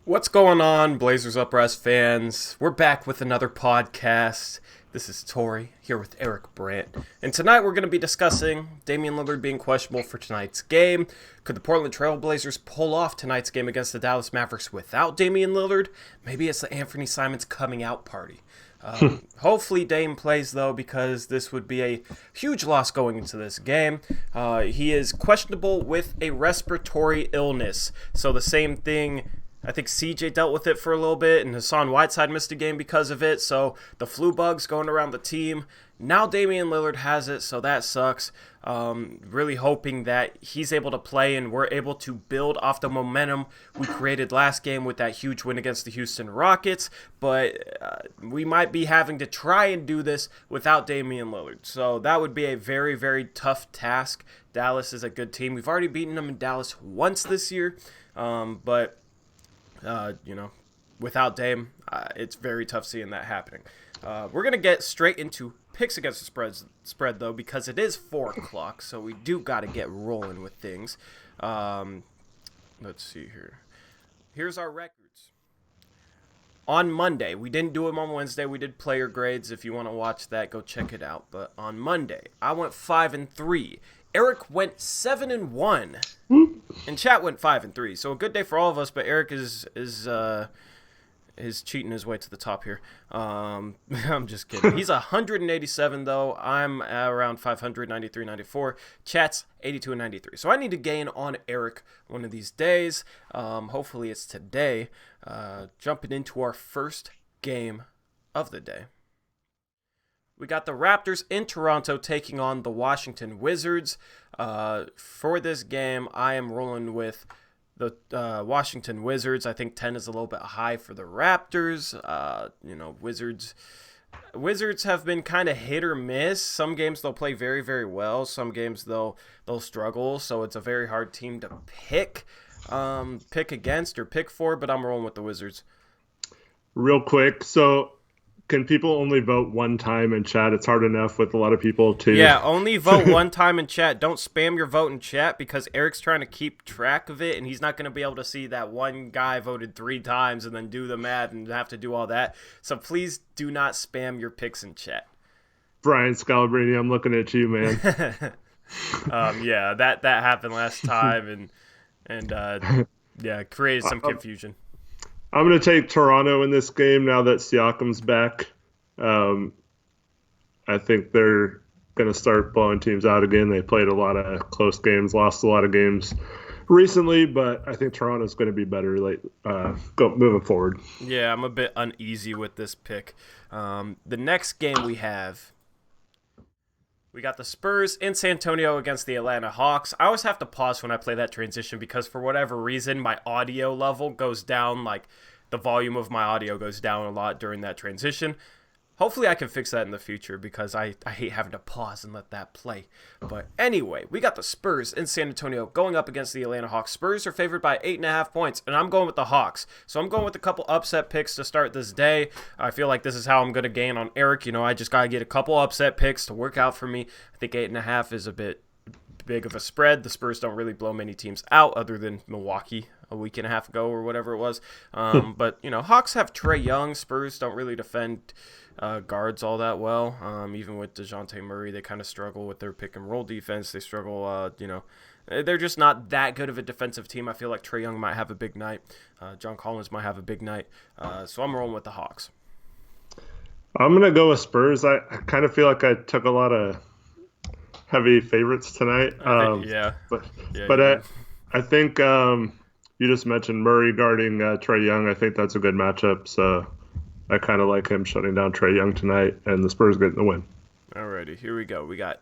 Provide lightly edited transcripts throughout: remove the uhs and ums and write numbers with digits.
What's going on, Blazers Uprise fans? We're back with another podcast. This is Tori here with Eric Brandt. And tonight we're going to be discussing Damian Lillard being questionable for tonight's game. Could the Portland Trail Blazers pull off tonight's game against the Dallas Mavericks without Damian Lillard? Maybe it's the Anthony Simons coming out party. Hopefully Dame plays, though, because this would be a huge loss going into this game. He is questionable with a respiratory illness. So the same thing, I think CJ dealt with it for a little bit, and Hassan Whiteside missed a game because of it. So the flu bug's going around the team. Now Damian Lillard has it, so that sucks. Really hoping that he's able to play and we're able to build off the momentum we created last game with that huge win against the Houston Rockets. But we might be having to try and do this without Damian Lillard. So that would be a very, very tough task. Dallas is a good team. We've already beaten them in Dallas once this year, but without Dame, it's very tough seeing that happening. We're going to get straight into picks against the spread, though, because it is 4 o'clock, so we do got to get rolling with things. Let's see here. Here's our records. On Monday, we didn't do them on Wednesday. We did player grades. If you want to watch that, go check it out. But on Monday, I went 5-3. Eric went 7-1. And chat went 5-3. So a good day for all of us, but Eric is cheating his way to the top here. I'm just kidding. He's 187 though. I'm around 500, 93, 94. Chat's 82 and 93. So I need to gain on Eric one of these days. Hopefully it's today. Jumping into our first game of the day. We got the Raptors in Toronto taking on the Washington Wizards. For this game, I am rolling with the Washington Wizards. I think 10 is a little bit high for the Raptors. Wizards have been kind of hit or miss. Some games they'll play very, very well. Some games they'll struggle. So it's a very hard team to pick against or pick for. But I'm rolling with the Wizards. Real quick, so can people only vote one time in chat? It's hard enough with a lot of people too. Yeah, only vote one time in chat. Don't spam your vote in chat because Eric's trying to keep track of it, and he's not going to be able to see that one guy voted 3 times and then do the math and have to do all that. So please do not spam your picks in chat. Brian Scalabrine, I'm looking at you, man. Yeah, that happened last time, and created some confusion. I'm going to take Toronto in this game now that Siakam's back. I think they're going to start blowing teams out again. They played a lot of close games, lost a lot of games recently, but I think Toronto's going to be better moving forward. Yeah, I'm a bit uneasy with this pick. The next game we got the Spurs in San Antonio against the Atlanta Hawks. I always have to pause when I play that transition because for whatever reason, my audio level goes down, like the volume of my audio goes down a lot during that transition. Hopefully I can fix that in the future because I hate having to pause and let that play. But anyway, we got the Spurs in San Antonio going up against the Atlanta Hawks. Spurs are favored by 8.5 points, and I'm going with the Hawks. So I'm going with a couple upset picks to start this day. I feel like this is how I'm going to gain on Eric. I just got to get a couple upset picks to work out for me. I think 8.5 is a bit big of a spread. The Spurs don't really blow many teams out other than Milwaukee a week and a half ago or whatever it was. But, Hawks have Trae Young. Spurs don't really defend guards all that well. Even with DeJounte Murray, they kind of struggle with their pick and roll defense. They struggle, they're just not that good of a defensive team. I feel like Trae Young might have a big night. John Collins might have a big night. So I'm rolling with the Hawks. I'm going to go with Spurs. I kind of feel like I took a lot of heavy favorites tonight. I think you just mentioned Murray guarding Trae Young. I think that's a good matchup. So I kind of like him shutting down Trae Young tonight, and the Spurs getting the win. Alrighty, here we go. We got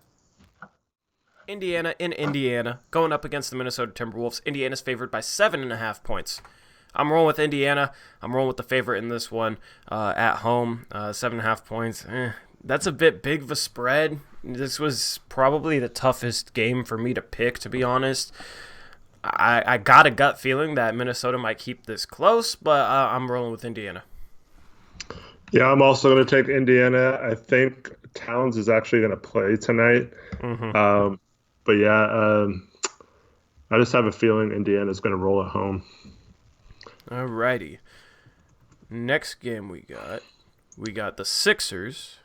Indiana in Indiana going up against the Minnesota Timberwolves. Indiana's favored by 7.5 points. I'm rolling with Indiana. I'm rolling with the favorite in this one at home. 7.5 points. That's a bit big of a spread. This was probably the toughest game for me to pick, to be honest. I got a gut feeling that Minnesota might keep this close, but I'm rolling with Indiana. Yeah, I'm also going to take Indiana. I think Towns is actually going to play tonight. Mm-hmm. I just have a feeling Indiana's going to roll at home. Alrighty. Next game we got the Sixers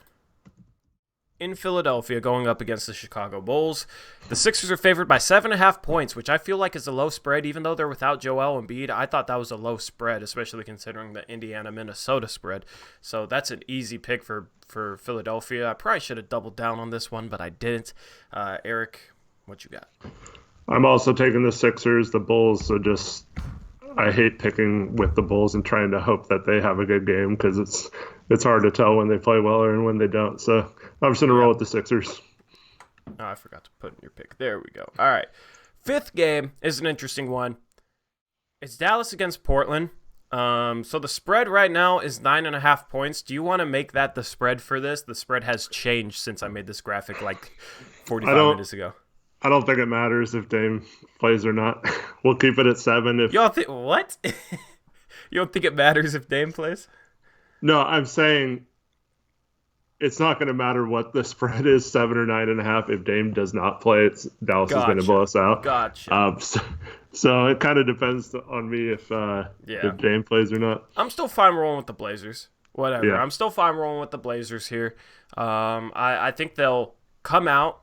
in Philadelphia going up against the Chicago Bulls. The Sixers are favored by 7.5 points, which I feel like is a low spread, even though they're without Joel Embiid. I thought that was a low spread, especially considering the Indiana-Minnesota spread. So that's an easy pick for Philadelphia. I probably should have doubled down on this one, but I didn't. Eric, what you got? I'm also taking the Sixers. The Bulls are just, I hate picking with the Bulls and trying to hope that they have a good game because it's hard to tell when they play well and when they don't. So I'm just going to roll with the Sixers. Oh, I forgot to put in your pick. There we go. All right. Fifth game is an interesting one. It's Dallas against Portland. So the spread right now is 9.5 points. Do you want to make that the spread for this? The spread has changed since I made this graphic like 45 minutes ago. I don't think it matters if Dame plays or not. We'll keep it at 7. If y'all think what? You don't think it matters if Dame plays? No, I'm saying it's not going to matter what the spread is, 7 or 9.5. If Dame does not play, Dallas is going to blow us out. Gotcha. So it kind of depends on me if Dame plays or not. I'm still fine rolling with the Blazers. Whatever. Yeah. I'm still fine rolling with the Blazers here. I think they'll come out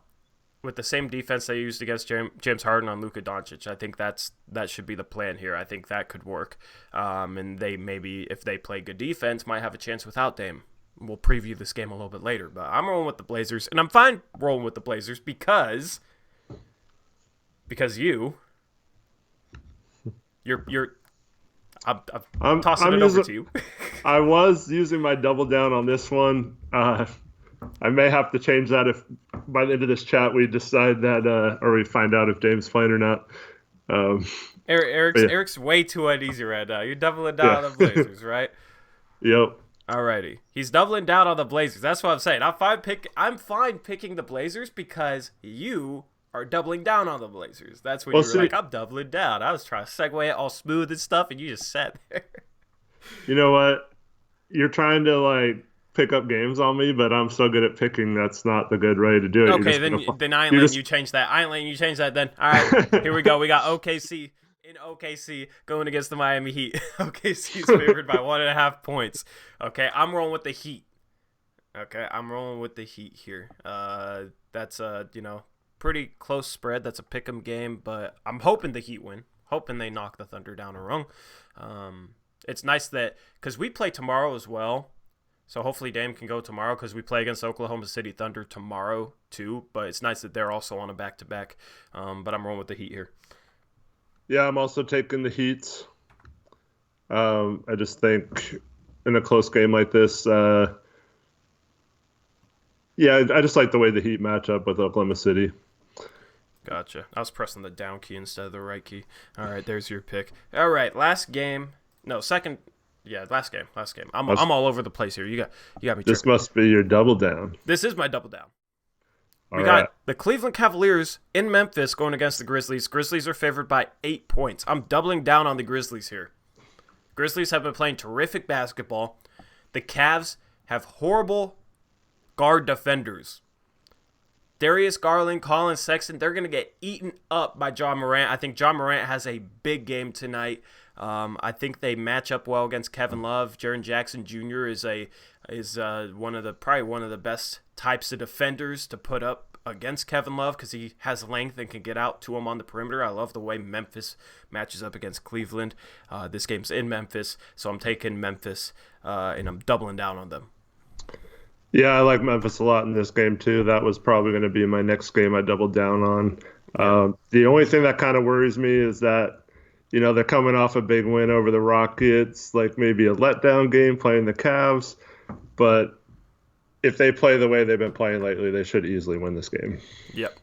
with the same defense they used against James Harden on Luka Doncic. I think that should be the plan here. I think that could work. And they maybe, if they play good defense, might have a chance without Dame. We'll preview this game a little bit later. But I'm rolling with the Blazers, and I'm fine rolling with the Blazers because you're I'm tossing it over to you. I was using my double down on this one. I may have to change that if by the end of this chat we decide that, or we find out if Dame's playing or not. Eric's way too uneasy right now. You're doubling down on the Blazers, right? Yep. Alrighty. He's doubling down on the Blazers. That's what I'm saying. I'm fine picking the Blazers because you are doubling down on the Blazers. That's when you're like, I'm doubling down. I was trying to segue it all smooth and stuff, and you just sat there. You know what? You're trying to pick up games on me, but I'm so good at picking. That's not the good way to do it. Okay, then I ain't letting you change that. I ain't letting you change that then. All right, here we go. We got OKC in OKC going against the Miami Heat. OKC's favored by 1.5 points. Okay, I'm rolling with the Heat. Okay, I'm rolling with the Heat here. That's a pretty close spread. That's a pick'em game, but I'm hoping the Heat win. Hoping they knock the Thunder down a rung. It's nice that because we play tomorrow as well. So hopefully Dame can go tomorrow because we play against Oklahoma City Thunder tomorrow too. But it's nice that they're also on a back-to-back. But I'm rolling with the Heat here. Yeah, I'm also taking the Heat. I just think in a close game like this, I just like the way the Heat match up with Oklahoma City. Gotcha. I was pressing the down key instead of the right key. All right, there's your pick. All right, last game. No, second. Yeah, last game. I'm all over the place here. You got me tripping. This must be your double down. This is my double down. We got the Cleveland Cavaliers in Memphis going against the Grizzlies. Grizzlies are favored by 8 points. I'm doubling down on the Grizzlies here. Grizzlies have been playing terrific basketball. The Cavs have horrible guard defenders. Darius Garland, Colin Sexton, they're going to get eaten up by John Morant. I think John Morant has a big game tonight. I think they match up well against Kevin Love. Jaren Jackson Jr. is probably one of the best types of defenders to put up against Kevin Love because he has length and can get out to him on the perimeter. I love the way Memphis matches up against Cleveland. This game's in Memphis, so I'm taking Memphis and I'm doubling down on them. Yeah, I like Memphis a lot in this game too. That was probably going to be my next game I doubled down on. The only thing that kind of worries me is that they're coming off a big win over the Rockets, like maybe a letdown game playing the Cavs. But if they play the way they've been playing lately, they should easily win this game. Yep.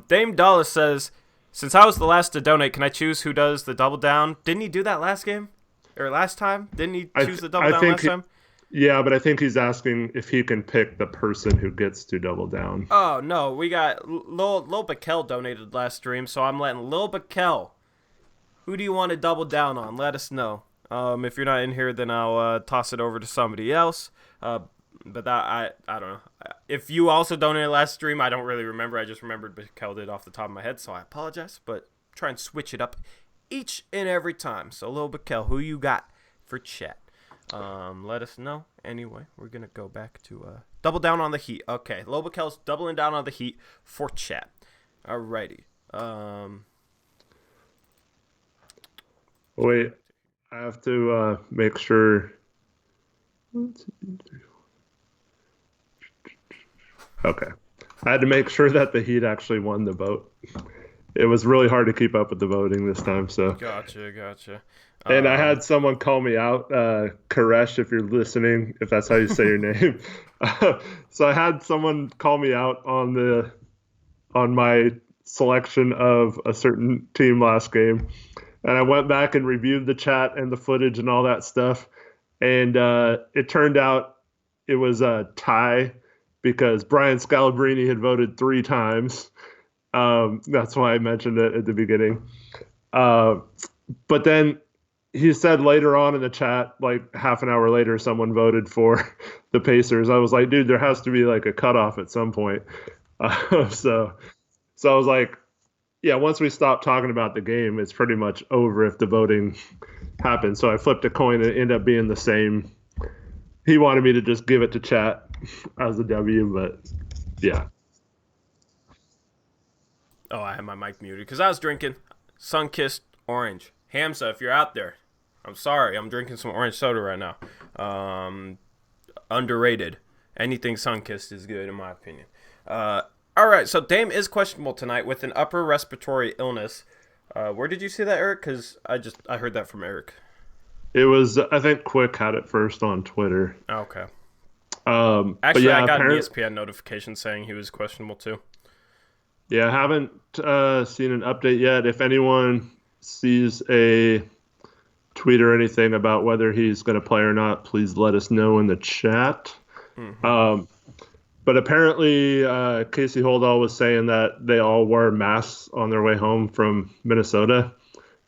Dame Dallas says, since I was the last to donate, can I choose who does the double down? Didn't he do that last game? Or last time? Didn't he choose the double down last time? Yeah, but I think he's asking if he can pick the person who gets to double down. Oh, no. We got Lil Bakel donated last stream, so I'm letting Lil Bakel. Who do you want to double down on? Let us know. If you're not in here, then I'll toss it over to somebody else. But that I don't know. If you also donated last stream, I don't really remember. I just remembered Bakel did off the top of my head, so I apologize. But try and switch it up each and every time. So, Lil Bakel, who you got for chat? Let us know. Anyway, we're going to go back to double down on the Heat. Okay, Lil Bakel's doubling down on the Heat for chat. Alrighty. Wait, I have to make sure. 1, 2, 3, 4. Okay. I had to make sure that the Heat actually won the vote. It was really hard to keep up with the voting this time. So Gotcha. And I had someone call me out, Koresh, if you're listening, if that's how you say your name. So I had someone call me out on my selection of a certain team last game. And I went back and reviewed the chat and the footage and all that stuff. And it turned out it was a tie because Brian Scalabrine had voted 3 times. That's why I mentioned it at the beginning. But then he said later on in the chat, like half an hour later, someone voted for the Pacers. I was like, dude, there has to be like a cutoff at some point. So I was like, yeah, once we stop talking about the game, it's pretty much over if the voting happens. So I flipped a coin and it ended up being the same. He wanted me to just give it to chat as a W, but yeah. Oh, I had my mic muted because I was drinking Sunkissed Orange. Hamza, if you're out there, I'm sorry. I'm drinking some orange soda right now. Underrated. Anything Sunkissed is good in my opinion. All right, so Dame is questionable tonight with an upper respiratory illness. Where did you see that, Eric? Because I heard that from Eric. It was, I think Quick had it first on Twitter. Okay. Actually, yeah, I got an ESPN notification saying he was questionable too. Yeah, I haven't seen an update yet. If anyone sees a tweet or anything about whether he's going to play or not, please let us know in the chat. Mm-hmm. But apparently, Casey Holdall was saying that they all wore masks on their way home from Minnesota.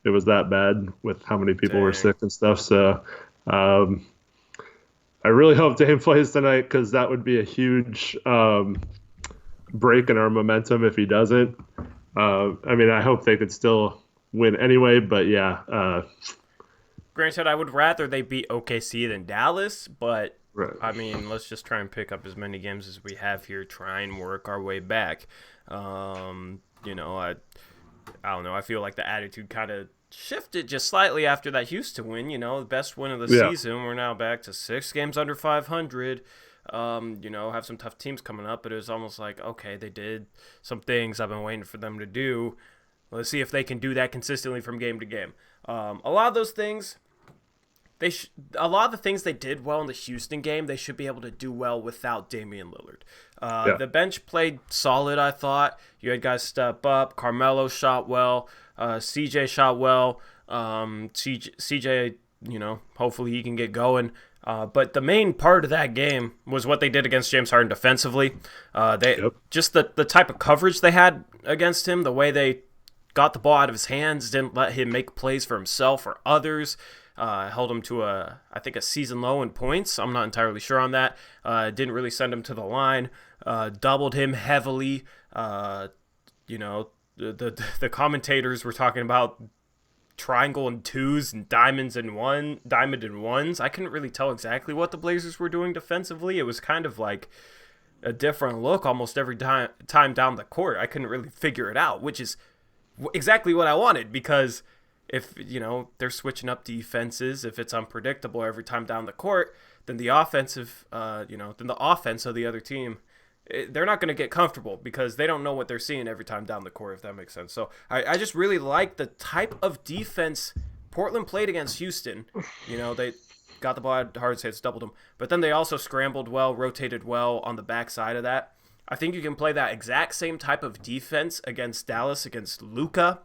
It was that bad with how many people were sick and stuff. So I really hope Dame plays tonight because that would be a huge break in our momentum if he doesn't. I mean, I hope they could still win anyway, but yeah. Granted, I would rather they beat OKC than Dallas, but right. I mean, let's just try and pick up as many games as we have here, try and work our way back. You know, I don't know. I feel like the attitude kind of shifted just slightly after that Houston win. You know, the best win of the season. We're now back to 6 games under 500. You know, have some tough teams coming up, but it was almost like, okay, they did some things I've been waiting for them to do. Let's see if they can do that consistently from game to game. A lot of those things, a lot of the things they did well in the Houston game, they should be able to do well without Damian Lillard. The bench played solid, I thought. You had guys step up. Carmelo shot well. CJ shot well. CJ, you know, hopefully he can get going. But the main part of that game was what they did against James Harden defensively. Just the type of coverage they had against him, the way they got the ball out of his hands, didn't let him make plays for himself or others. Held him to I think a season low in points. I'm not entirely sure on that. Didn't really send him to the line. Doubled him heavily. You know, the commentators were talking about triangle and twos and diamond and ones. I couldn't really tell exactly what the Blazers were doing defensively. It was kind of like a different look almost every time down the court. I couldn't really figure it out, which is exactly what I wanted, because if, you know, they're switching up defenses, if it's unpredictable every time down the court, then the offense of the other team, they're not going to get comfortable because they don't know what they're seeing every time down the court, if that makes sense. So I just really like the type of defense Portland played against Houston. You know, they got the ball out of Harden's hands, doubled them, but then they also scrambled well, rotated well on the backside of that. I think you can play that exact same type of defense against Dallas, against Luka.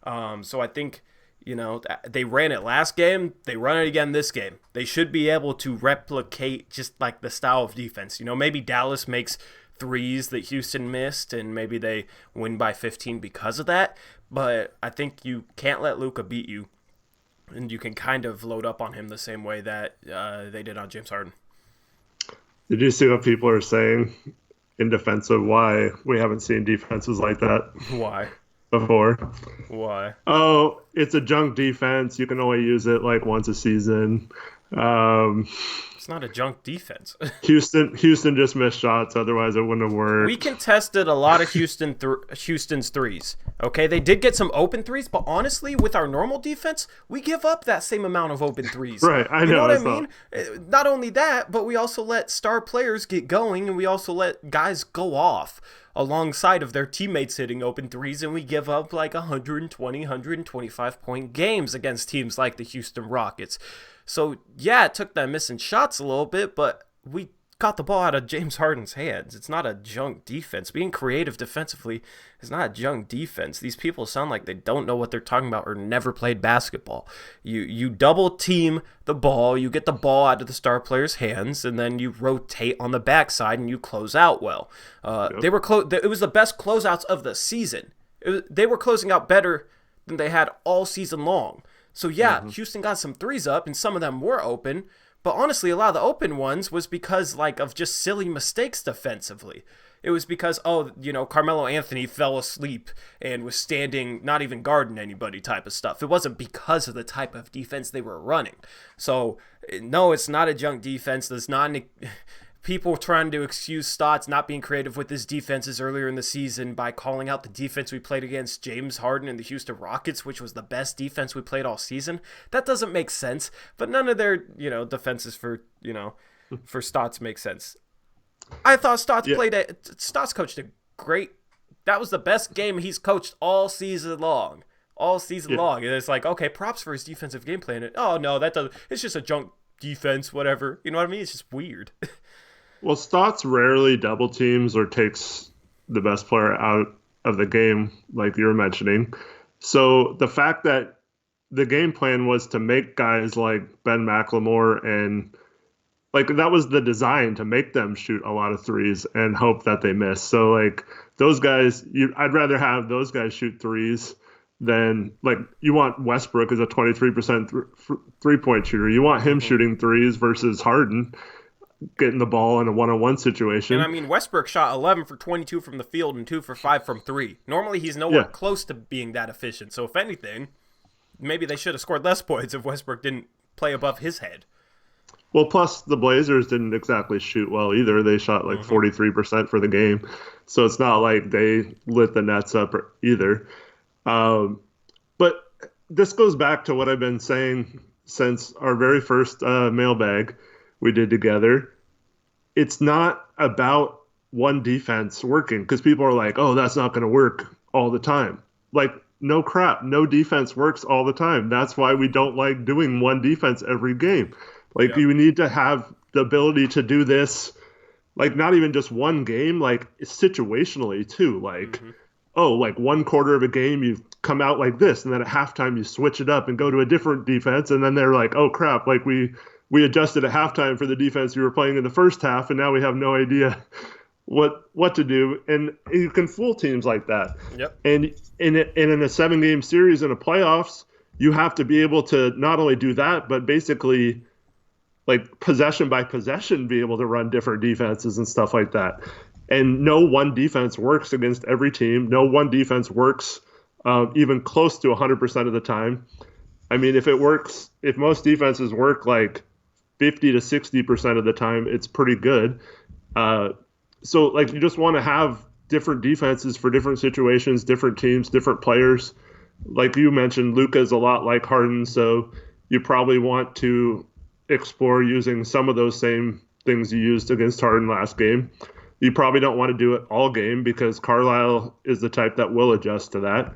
So I think, you know, they ran it last game. They run it again this game. They should be able to replicate just like the style of defense. You know, maybe Dallas makes threes that Houston missed, and maybe they win by 15 because of that. But I think you can't let Luka beat you, and you can kind of load up on him the same way that they did on James Harden. Did you see what people are saying in defense of why we haven't seen defenses like that? Why? before. Why? Oh, it's a junk defense. You can only use it like once a season. Um, It's not a junk defense. Houston just missed shots. Otherwise, it wouldn't have We worked. contested a lot of Houston's threes. Okay, they did get some open threes, but honestly, with our normal defense, we give up that same amount of open threes. Right, I You know know. what I It's not. mean? Not only that, but we also let star players get going, and we also let guys go off alongside of their teammates hitting open threes, and we give up like 120, 125 point games against teams like the Houston Rockets. So, yeah, it took them missing shots a little bit, but we got the ball out of James Harden's hands. It's not a junk defense. Being creative defensively is not a junk defense. These people sound like they don't know what they're talking about or never played basketball. You double team the ball, you get the ball out of the star player's hands, and then you rotate on the backside and you close out well. Yep. It was the best closeouts of the season. They were closing out better than they had all season long. So yeah, Houston got some threes up, and some of them were open. But honestly, a lot of the open ones was because of just silly mistakes defensively. It was because, Carmelo Anthony fell asleep and was standing, not even guarding anybody type of stuff. It wasn't because of the type of defense they were running. So, no, it's not a junk defense. There's not people trying to excuse Stotts not being creative with his defenses earlier in the season by calling out the defense we played against James Harden and the Houston Rockets, which was the best defense we played all season. That doesn't make sense, but none of their, defenses for Stotts make sense. I thought Stotts coached a great, that was the best game he's coached all season long. All season long. And it's like, okay, props for his defensive game plan. Oh, no, it's just a junk defense, whatever. You know what I mean? It's just weird. Well, Stotts rarely double teams or takes the best player out of the game, like you were mentioning. So the fact that the game plan was to make guys like Ben McLemore and that was the design, to make them shoot a lot of threes and hope that they miss. So those guys, I'd rather have those guys shoot threes than you want Westbrook as a 23% three-point shooter. You want him shooting threes versus Harden getting the ball in a one-on-one situation. And I mean, Westbrook shot 11 for 22 from the field and 2 for 5 from 3. Normally, he's nowhere close to being that efficient. So if anything, maybe they should have scored less points if Westbrook didn't play above his head. Well, plus the Blazers didn't exactly shoot well either. They shot 43% for the game. So it's not like they lit the nets up either. But this goes back to what I've been saying since our very first mailbag we did together. It's not about one defense working, because people are like, oh, that's not going to work all the time. No crap. No defense works all the time. That's why we don't like doing one defense every game. You need to have the ability to do this, not even just one game, situationally too. One quarter of a game, you come out like this, and then at halftime you switch it up and go to a different defense, and then they're like, oh crap, we adjusted at halftime for the defense we were playing in the first half, and now we have no idea what to do. And you can fool teams like that. Yep. And in a 7-game series in the playoffs, you have to be able to not only do that, but basically possession by possession be able to run different defenses and stuff like that. And no one defense works against every team. No one defense works even close to 100% of the time. I mean, if most defenses work 50 to 60% of the time, it's pretty good. So you just want to have different defenses for different situations, different teams, different players. Like you mentioned, Luka's a lot like Harden, so you probably want to explore using some of those same things you used against Harden last game. You probably don't want to do it all game, because Carlisle is the type that will adjust to that.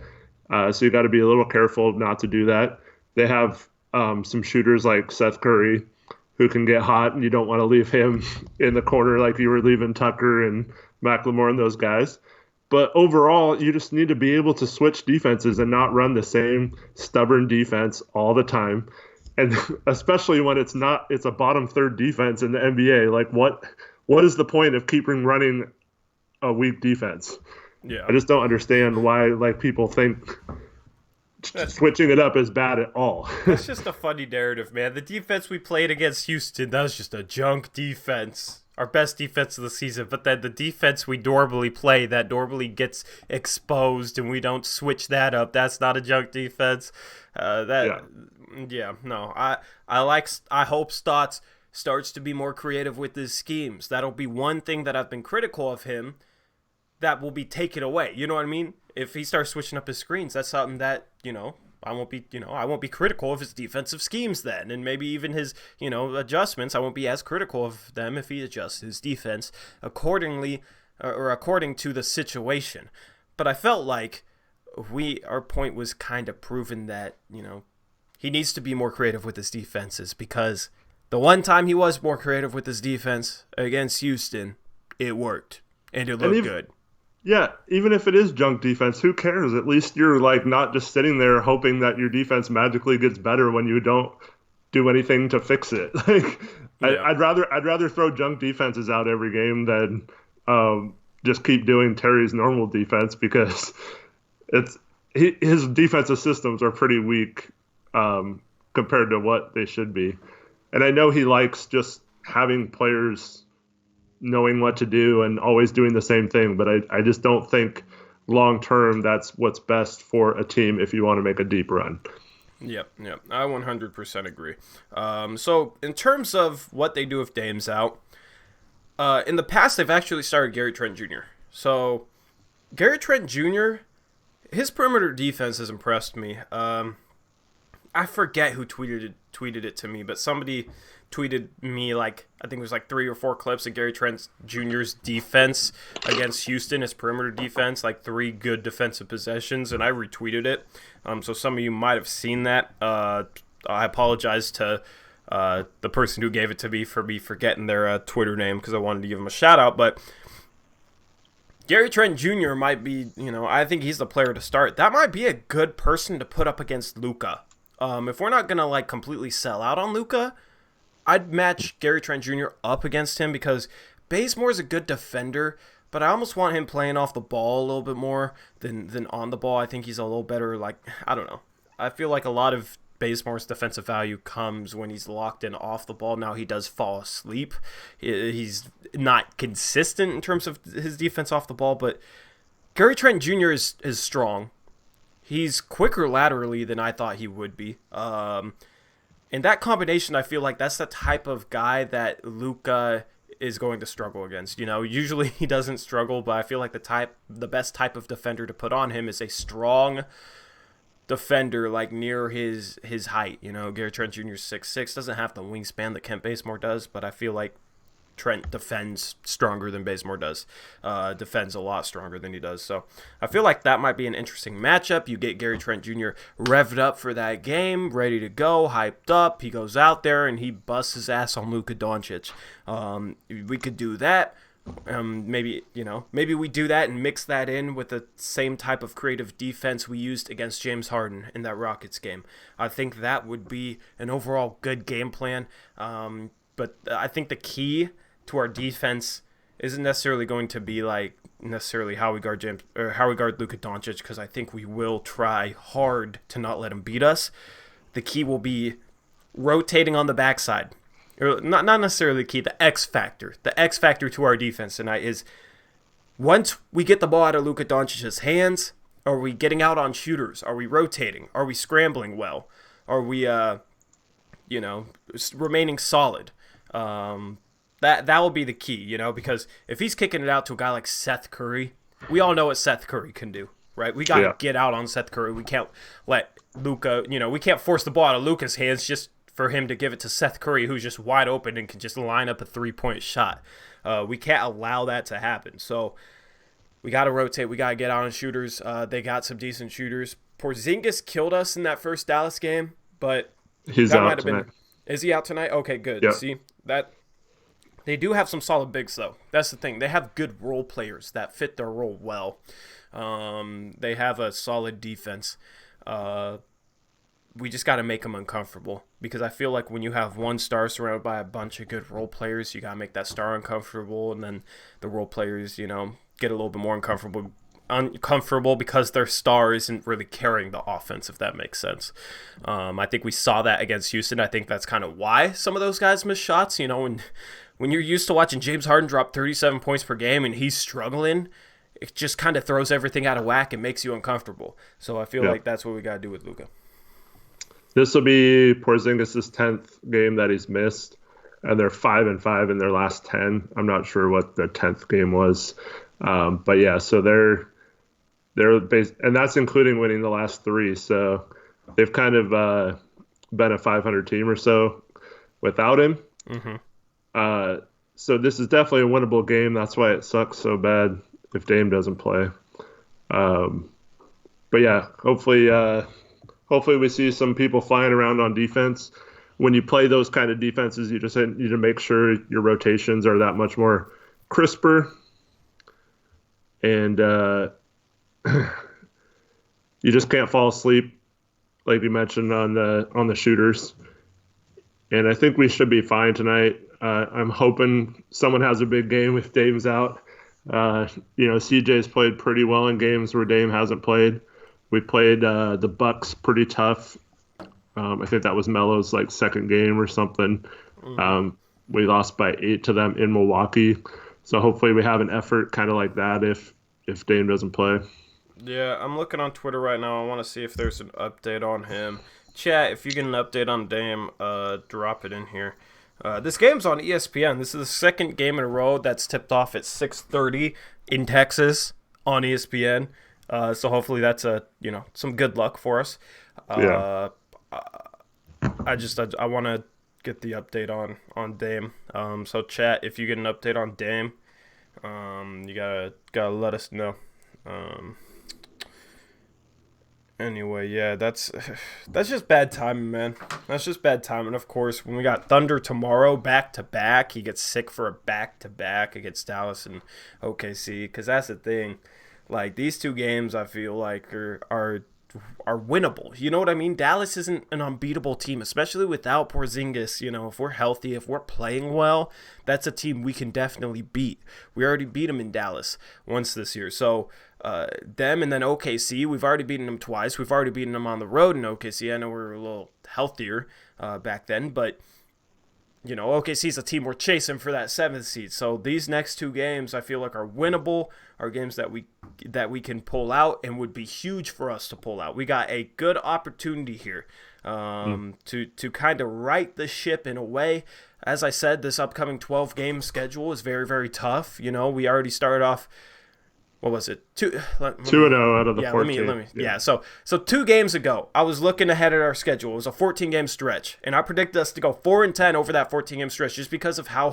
So you got to be a little careful not to do that. They have some shooters like Seth Curry who can get hot, and you don't want to leave him in the corner like you were leaving Tucker and McLemore and those guys. But overall, you just need to be able to switch defenses and not run the same stubborn defense all the time. And especially when it's a bottom third defense in the NBA. What is the point of keeping running a weak defense? Yeah. I just don't understand why people think switching it up is bad at all. It's just a funny narrative, man. The defense we played against Houston, that was just a junk defense. our best defense of the season, but then the defense we normally play that normally gets exposed and we don't switch that up. That's not a junk defense. I hope Stotts starts to be more creative with his schemes. That'll be one thing that I've been critical of him that will be taken away. You know what I mean? If he starts switching up his screens, that's something that, I won't be critical of his defensive schemes then, and maybe even his, adjustments. I won't be as critical of them if he adjusts his defense accordingly or according to the situation. But I felt like our point was kind of proven that, he needs to be more creative with his defenses, because the one time he was more creative with his defense against Houston, it worked and it looked good. Yeah, even if it is junk defense, who cares? At least you're not just sitting there hoping that your defense magically gets better when you don't do anything to fix it. I'd rather throw junk defenses out every game than just keep doing Terry's normal defense, because his defensive systems are pretty weak compared to what they should be. And I know he likes just having players knowing what to do and always doing the same thing, but I just don't think long term that's what's best for a team if you want to make a deep run. Yep, I 100% agree. So in terms of what they do if Dame's out, in the past they've actually started Gary Trent Jr. So Gary Trent Jr., his perimeter defense has impressed me. I forget who tweeted it to me, but somebody tweeted me I think it was 3 or 4 clips of Gary Trent Jr.'s defense against Houston, his perimeter defense, 3 good defensive possessions, and I retweeted it. So some of you might have seen that. I apologize to the person who gave it to me for me forgetting their Twitter name, because I wanted to give him a shout out. But Gary Trent Jr. might be, I think he's the player to start. That might be a good person to put up against Luka. If we're not gonna completely sell out on Luka, I'd match Gary Trent Jr. up against him, because Bazemore's a good defender, but I almost want him playing off the ball a little bit more than on the ball. I think he's a little better, I don't know. I feel like a lot of Bazemore's defensive value comes when he's locked in off the ball. Now he does fall asleep. He's not consistent in terms of his defense off the ball, but Gary Trent Jr. is strong. He's quicker laterally than I thought he would be. And that combination, I feel like that's the type of guy that Luka is going to struggle against. Usually he doesn't struggle, but I feel like the best type of defender to put on him is a strong defender, near his height. Gary Trent Jr. is 6'6", doesn't have the wingspan that Kent Bazemore does, but I feel like Trent defends stronger than Bazemore does, defends a lot stronger than he does. So I feel like that might be an interesting matchup. You get Gary Trent Jr. revved up for that game, ready to go, hyped up. He goes out there and he busts his ass on Luka Doncic. We could do that. Maybe we do that and mix that in with the same type of creative defense we used against James Harden in that Rockets game. I think that would be an overall good game plan. But I think the key to our defense isn't necessarily going to be necessarily how we guard Luka Doncic, because I think we will try hard to not let him beat us. The key will be rotating on the backside. Or not necessarily the key, the X factor. The X factor to our defense tonight is, once we get the ball out of Luka Doncic's hands, are we getting out on shooters? Are we rotating? Are we scrambling well? Are we remaining solid? That will be the key, because if he's kicking it out to a guy like Seth Curry, we all know what Seth Curry can do, right? We got to get out on Seth Curry. We can't let Luka, we can't force the ball out of Luka's hands just for him to give it to Seth Curry, who's just wide open and can just line up a 3-point shot. We can't allow that to happen. So we got to rotate. We got to get out on shooters. They got some decent shooters. Porzingis killed us in that first Dallas game, but he's out tonight. Is he out tonight? Okay, good. Yep. See, that they do have some solid bigs, though. That's the thing. They have good role players that fit their role well. They have a solid defense. We just got to make them uncomfortable, because I feel like when you have one star surrounded by a bunch of good role players, you got to make that star uncomfortable, and then the role players, get a little bit more uncomfortable because their star isn't really carrying the offense, if that makes sense. I think we saw that against Houston. I think that's kind of why some of those guys miss shots, and when you're used to watching James Harden drop 37 points per game and he's struggling, it just kind of throws everything out of whack and makes you uncomfortable. So I feel like that's what we got to do with Luka. This will be Porzingis' 10th game that he's missed, and they're 5-5 in their last 10. I'm not sure what the 10th game was, but yeah, so they're and that's including winning the last 3. So they've kind of been a 500 team or so without him. Mm-hmm. So this is definitely a winnable game. That's why it sucks so bad if Dame doesn't play. But yeah, hopefully we see some people flying around on defense. When you play those kind of defenses, you just need to make sure your rotations are that much more crisper. And you just can't fall asleep, like you mentioned, on the shooters. And I think we should be fine tonight. I'm hoping someone has a big game if Dame's out. CJ's played pretty well in games where Dame hasn't played. We played the Bucks pretty tough. I think that was Melo's second game or something. We lost by 8 to them in Milwaukee. So hopefully we have an effort kind of like that if Dame doesn't play. Yeah, I'm looking on Twitter right now. I want to see if there's an update on him. Chat, if you get an update on Dame, drop it in here. This game's on ESPN. This is the second game in a row that's tipped off at 6:30 in Texas on ESPN. So hopefully that's some good luck for us. I want to get the update on Dame. So chat, if you get an update on Dame, you gotta let us know. Anyway, yeah, that's just bad timing, man. That's just bad timing. Of course, when we got Thunder tomorrow, back-to-back, he gets sick for a back-to-back against Dallas and OKC. Because that's the thing. These 2 games, I feel like, are winnable. You know what I mean? Dallas isn't an unbeatable team, especially without Porzingis. If we're healthy, if we're playing well, that's a team we can definitely beat. We already beat them in Dallas once this year. So them and then OKC, we've already beaten them twice. We've already beaten them on the road in OKC. I know we were a little healthier back then, but OKC's a team we're chasing for that 7th seed. So these next 2 games I feel like are winnable, are games that we can pull out and would be huge for us to pull out. We got a good opportunity here to kind of right the ship in a way. As I said, this upcoming 12-game schedule is very, very tough. We already started off, what was it? 2-0 out of the 14. Let me. So 2 games ago, I was looking ahead at our schedule. It was a 14-game stretch, and I predicted us to go 4-10 over that 14-game stretch just because of how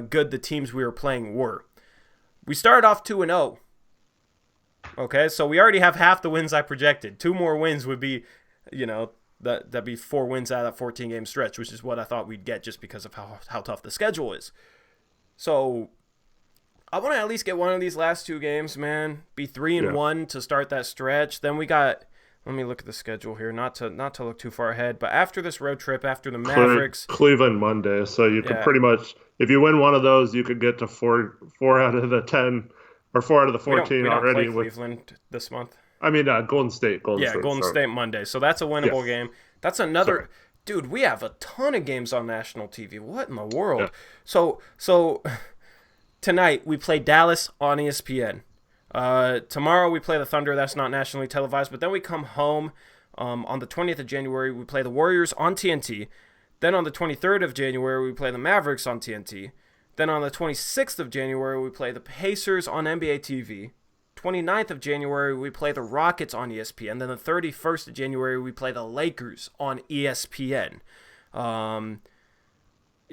good the teams we were playing were. We started off 2-0. Okay, so we already have half the wins I projected. 2 more wins would be, that'd be 4 wins out of that 14-game stretch, which is what I thought we'd get just because of how tough the schedule is. So I want to at least get one of these last 2 games, man. Be 3-1 to start that stretch. Then we got. Let me look at the schedule here, not to look too far ahead. But after this road trip, after the Mavericks, Cleveland Monday, so you could pretty much, if you win one of those, you could get to 4 out of the 10 or 4 out of the 14 we don't already. Play Cleveland this month. I mean, Golden State. Golden State Monday. So that's a winnable game. That's another. Sorry. Dude, we have a ton of games on national TV. What in the world? Yeah. So. Tonight, we play Dallas on ESPN. Tomorrow, we play the Thunder. That's not nationally televised. But then we come home on the 20th of January. We play the Warriors on TNT. Then on the 23rd of January, we play the Mavericks on TNT. Then on the 26th of January, we play the Pacers on NBA TV. 29th of January, we play the Rockets on ESPN. Then the 31st of January, we play the Lakers on ESPN.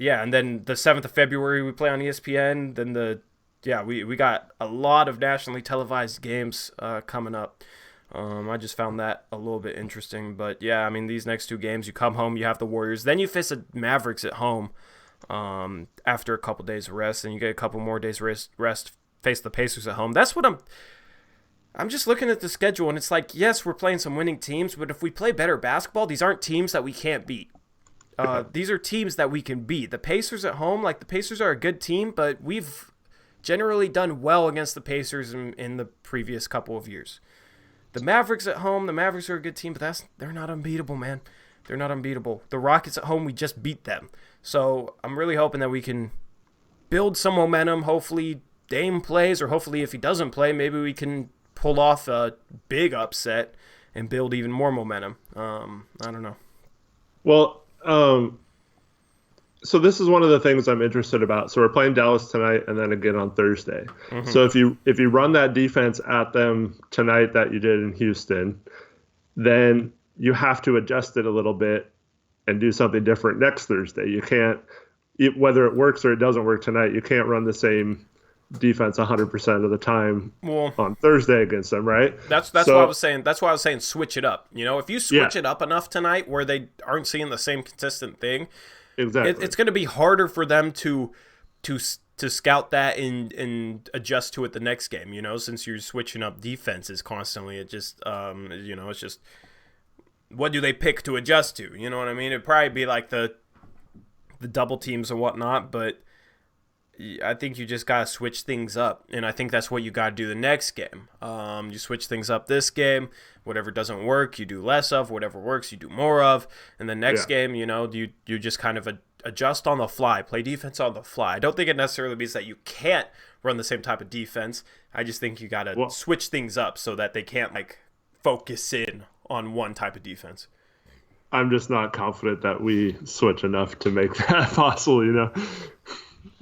Yeah, and then the 7th of February we play on ESPN. Then we got a lot of nationally televised games coming up. I just found that a little bit interesting. But yeah, I mean, these next 2 games, you come home, you have the Warriors. Then you face the Mavericks at home after a couple days of rest. And you get a couple more days rest, face the Pacers at home. That's what I'm just looking at the schedule, and it's like, yes, we're playing some winning teams, but if we play better basketball, these aren't teams that we can't beat. These are teams that we can beat. The Pacers at home, the Pacers are a good team, but we've generally done well against the Pacers in the previous couple of years. The Mavericks at home, the Mavericks are a good team, but they're not unbeatable, man. They're not unbeatable. The Rockets at home, we just beat them. So I'm really hoping that we can build some momentum. Hopefully Dame plays, or hopefully if he doesn't play, maybe we can pull off a big upset and build even more momentum. I don't know. Well, so this is one of the things I'm interested about. So we're playing Dallas tonight and then again on Thursday. Mm-hmm. So if you run that defense at them tonight that you did in Houston, then you have to adjust it a little bit and do something different next Thursday. You can't, whether it works or it doesn't work tonight, you can't run the same defense 100% of the time on Thursday against them, right? That's why I was saying. That's why I was saying switch it up. If you switch it up enough tonight where they aren't seeing the same consistent thing, exactly, it's going to be harder for them to scout that and adjust to it the next game. Since you're switching up defenses constantly, it just it's just, what do they pick to adjust to? You know what I mean? It'd probably be like the double teams and whatnot, but I think you just got to switch things up, and I think that's what you got to do the next game. You switch things up this game. Whatever doesn't work, you do less of. Whatever works, you do more of. And the next game, you just kind of adjust on the fly, play defense on the fly. I don't think it necessarily means that you can't run the same type of defense. I just think you got to switch things up so that they can't focus in on one type of defense. I'm just not confident that we switch enough to make that possible, Yeah.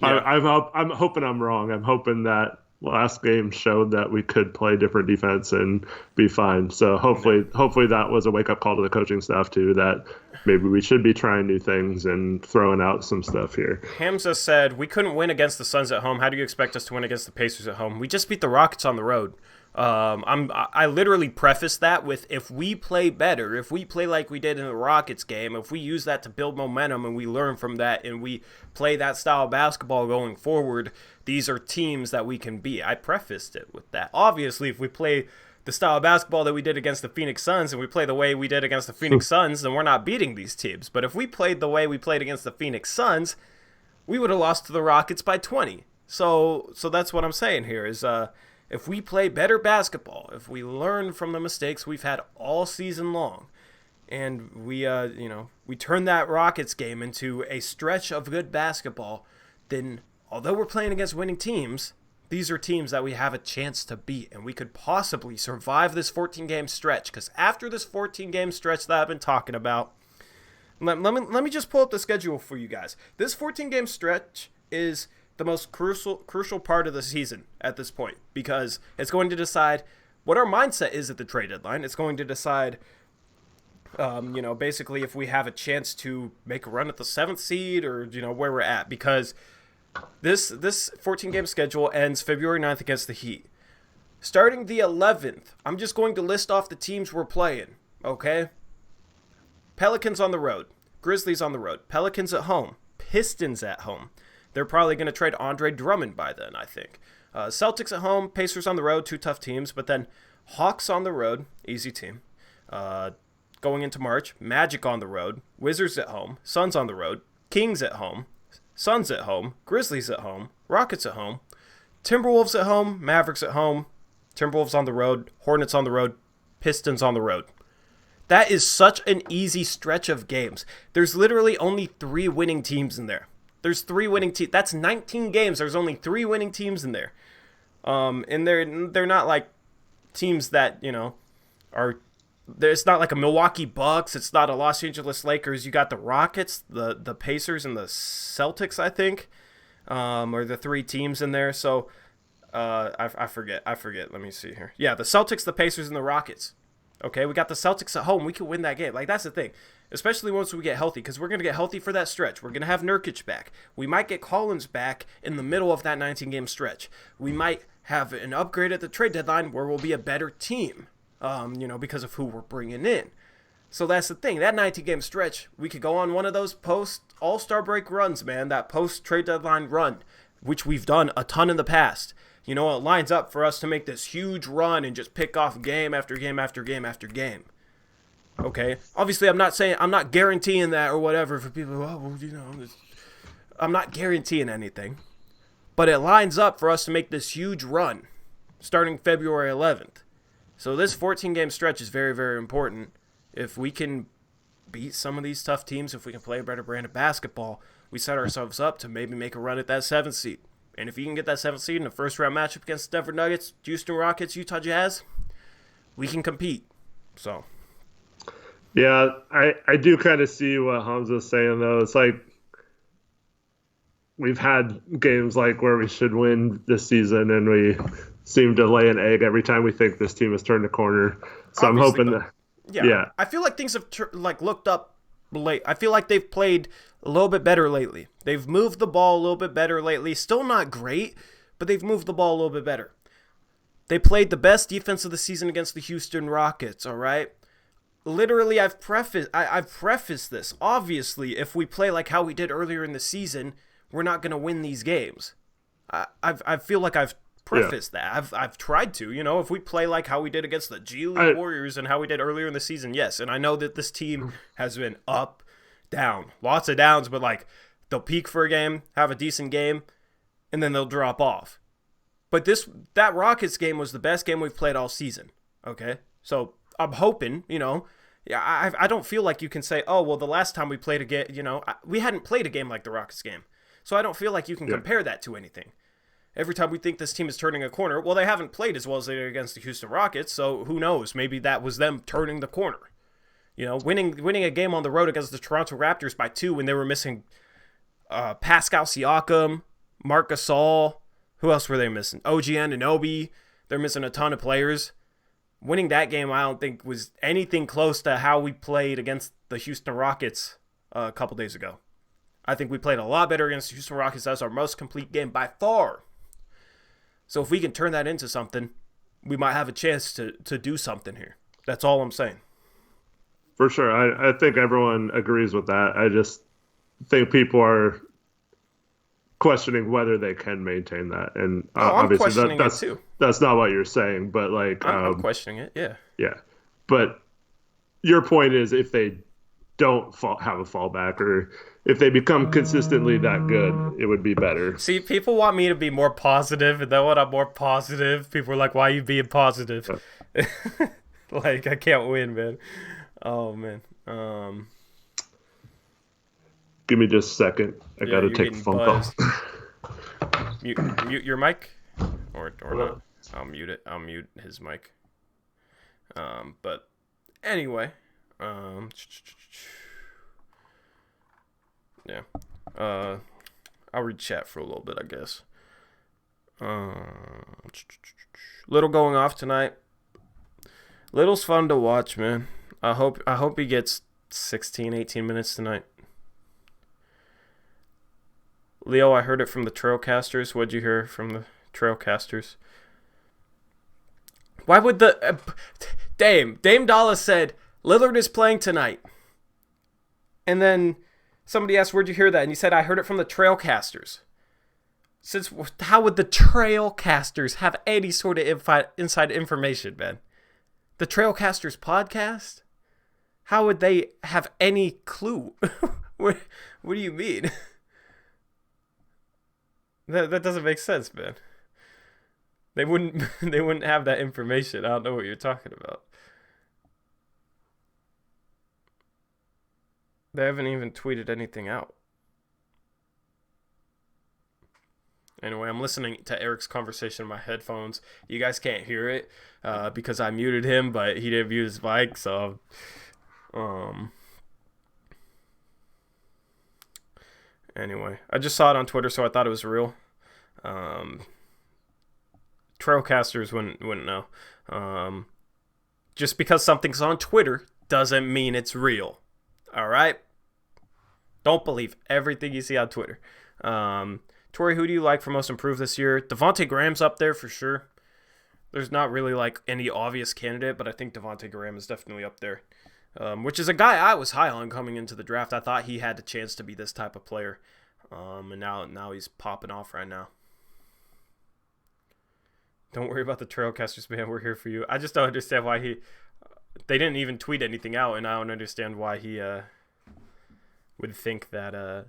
I'm hoping I'm wrong. I'm hoping that last game showed that we could play different defense and be fine. So hopefully that was a wake-up call to the coaching staff too, that maybe we should be trying new things and throwing out some stuff here. Hamza said, we couldn't win against the Suns at home. How do you expect us to win against the Pacers at home? We just beat the Rockets on the road. I literally prefaced that with, if we play better, if we play like we did in the Rockets game, if we use that to build momentum and we learn from that and we play that style of basketball going forward, these are teams that we can beat. I prefaced it with that. Obviously, if we play the style of basketball that we did against the Phoenix Suns and we play the way we did against the Phoenix Suns, then we're not beating these teams. But if we played the way we played against the Phoenix Suns, we would have lost to the Rockets by 20. So that's what I'm saying here is, if we play better basketball, if we learn from the mistakes we've had all season long, and we turn that Rockets game into a stretch of good basketball, then although we're playing against winning teams, these are teams that we have a chance to beat, and we could possibly survive this 14-game stretch. Because after this 14-game stretch that I've been talking about, let me just pull up the schedule for you guys. This 14-game stretch is the most crucial part of the season at this point, because it's going to decide what our mindset is at the trade deadline. It's going to decide, basically if we have a chance to make a run at the 7th seed or, where we're at, because this 14-game schedule ends February 9th against the Heat. Starting the 11th, I'm just going to list off the teams we're playing, okay? Pelicans on the road, Grizzlies on the road, Pelicans at home, Pistons at home. They're probably going to trade Andre Drummond by then, I think. Celtics at home, Pacers on the road, 2 tough teams. But then Hawks on the road, easy team. Going into March, Magic on the road, Wizards at home, Suns on the road, Kings at home, Suns at home, Grizzlies at home, Rockets at home, Timberwolves at home, Mavericks at home, Timberwolves on the road, Hornets on the road, Pistons on the road. That is such an easy stretch of games. There's literally only 3 winning teams in there. There's 3 winning teams. That's 19 games. There's only 3 winning teams in there. And they're not like teams that, are. It's not like a Milwaukee Bucks. It's not a Los Angeles Lakers. You got the Rockets, the Pacers, and the Celtics, I think, are the 3 teams in there. So I forget. Let me see here. Yeah, the Celtics, the Pacers, and the Rockets. Okay, we got the Celtics at home. We could win that game. That's the thing. Especially once we get healthy, because we're going to get healthy for that stretch. We're going to have Nurkic back. We might get Collins back in the middle of that 19-game stretch. We might have an upgrade at the trade deadline where we'll be a better team, because of who we're bringing in. So that's the thing. That 19-game stretch, we could go on one of those post-All-Star break runs, man, that post-trade deadline run, which we've done a ton in the past. It lines up for us to make this huge run and just pick off game after game after game after game. Okay, obviously I'm not guaranteeing that or whatever for people. I'm not guaranteeing anything, but it lines up for us to make this huge run starting February 11th. So this 14-game stretch is very, very important. If we can beat some of these tough teams, if we can play a better brand of basketball, we set ourselves up to maybe make a run at that 7th seed. And if you can get that 7th seed in a first-round matchup against Denver Nuggets, Houston Rockets, Utah Jazz, we can compete. So, yeah, I do kind of see what Hamza's saying, though. It's like we've had games like where we should win this season, and we seem to lay an egg every time we think this team has turned a corner. So I'm hoping that. Yeah. I feel like things have looked up late. I feel like they've played a little bit better lately. They've moved the ball a little bit better lately. Still not great, but they've moved the ball a little bit better. They played the best defense of the season against the Houston Rockets, all right? Literally, I've prefaced this. Obviously, if we play like how we did earlier in the season, we're not going to win these games. I feel like I've prefaced that. I've tried to, if we play like how we did against the G League Warriors and how we did earlier in the season, yes. And I know that this team has been up, down, lots of downs, but like they'll peak for a game, have a decent game, and then they'll drop off. But that Rockets game was the best game we've played all season. Okay, so I'm hoping, I don't feel like you can say, oh well, the last time we played a game, we hadn't played a game like the Rockets game, so I don't feel like you can compare that to anything. Every time we think this team is turning a corner, well, they haven't played as well as they did against the Houston Rockets, so who knows? Maybe that was them turning the corner. Winning a game on the road against the Toronto Raptors by 2 when they were missing Pascal Siakam, Marc Gasol. Who else were they missing? OG Anunoby. They're missing a ton of players. Winning that game, I don't think was anything close to how we played against the Houston Rockets a couple days ago. I think we played a lot better against the Houston Rockets. That was our most complete game by far. So if we can turn that into something, we might have a chance to do something here. That's all I'm saying. For sure. I think everyone agrees with that. I just think people are questioning whether they can maintain that. And obviously that's not what you're saying, but I'm questioning it, yeah. Yeah. But your point is if they don't have a fallback or if they become consistently that good, it would be better. See, people want me to be more positive, and then when I'm more positive, people are like, why are you being positive? Yeah. I can't win, man. Oh, man. Give me just a second. I gotta take a phone call. Mute your mic, or not. I'll mute it. I'll mute his mic. But anyway, yeah. I'll read chat for a little bit, I guess. Little going off tonight. Little's fun to watch, man. I hope he gets 16, 18 minutes tonight. Leo, I heard it from the Trailcasters. What'd you hear from the Trailcasters? Why would the... Dame Dallas said, Lillard is playing tonight. And then somebody asked, where'd you hear that? And he said, I heard it from the Trailcasters. How would the Trailcasters have any sort of inside information, man? The Trailcasters podcast? How would they have any clue? What do you mean? That doesn't make sense, man. They wouldn't have that information. I don't know what you're talking about. They haven't even tweeted anything out. Anyway, I'm listening to Eric's conversation in my headphones. You guys can't hear it because I muted him, but he didn't mute his mic, so anyway, I just saw it on Twitter, so I thought it was real. Trailcasters wouldn't know. Just because something's on Twitter doesn't mean it's real. All right? Don't believe everything you see on Twitter. Tori, who do you like for most improved this year? Devontae Graham's up there for sure. There's not really any obvious candidate, but I think Devontae Graham is definitely up there. Which is a guy I was high on coming into the draft. I thought he had the chance to be this type of player. And now he's popping off right now. Don't worry about the Trailcasters, man. We're here for you. I just don't understand why they didn't even tweet anything out, and I don't understand why he would think that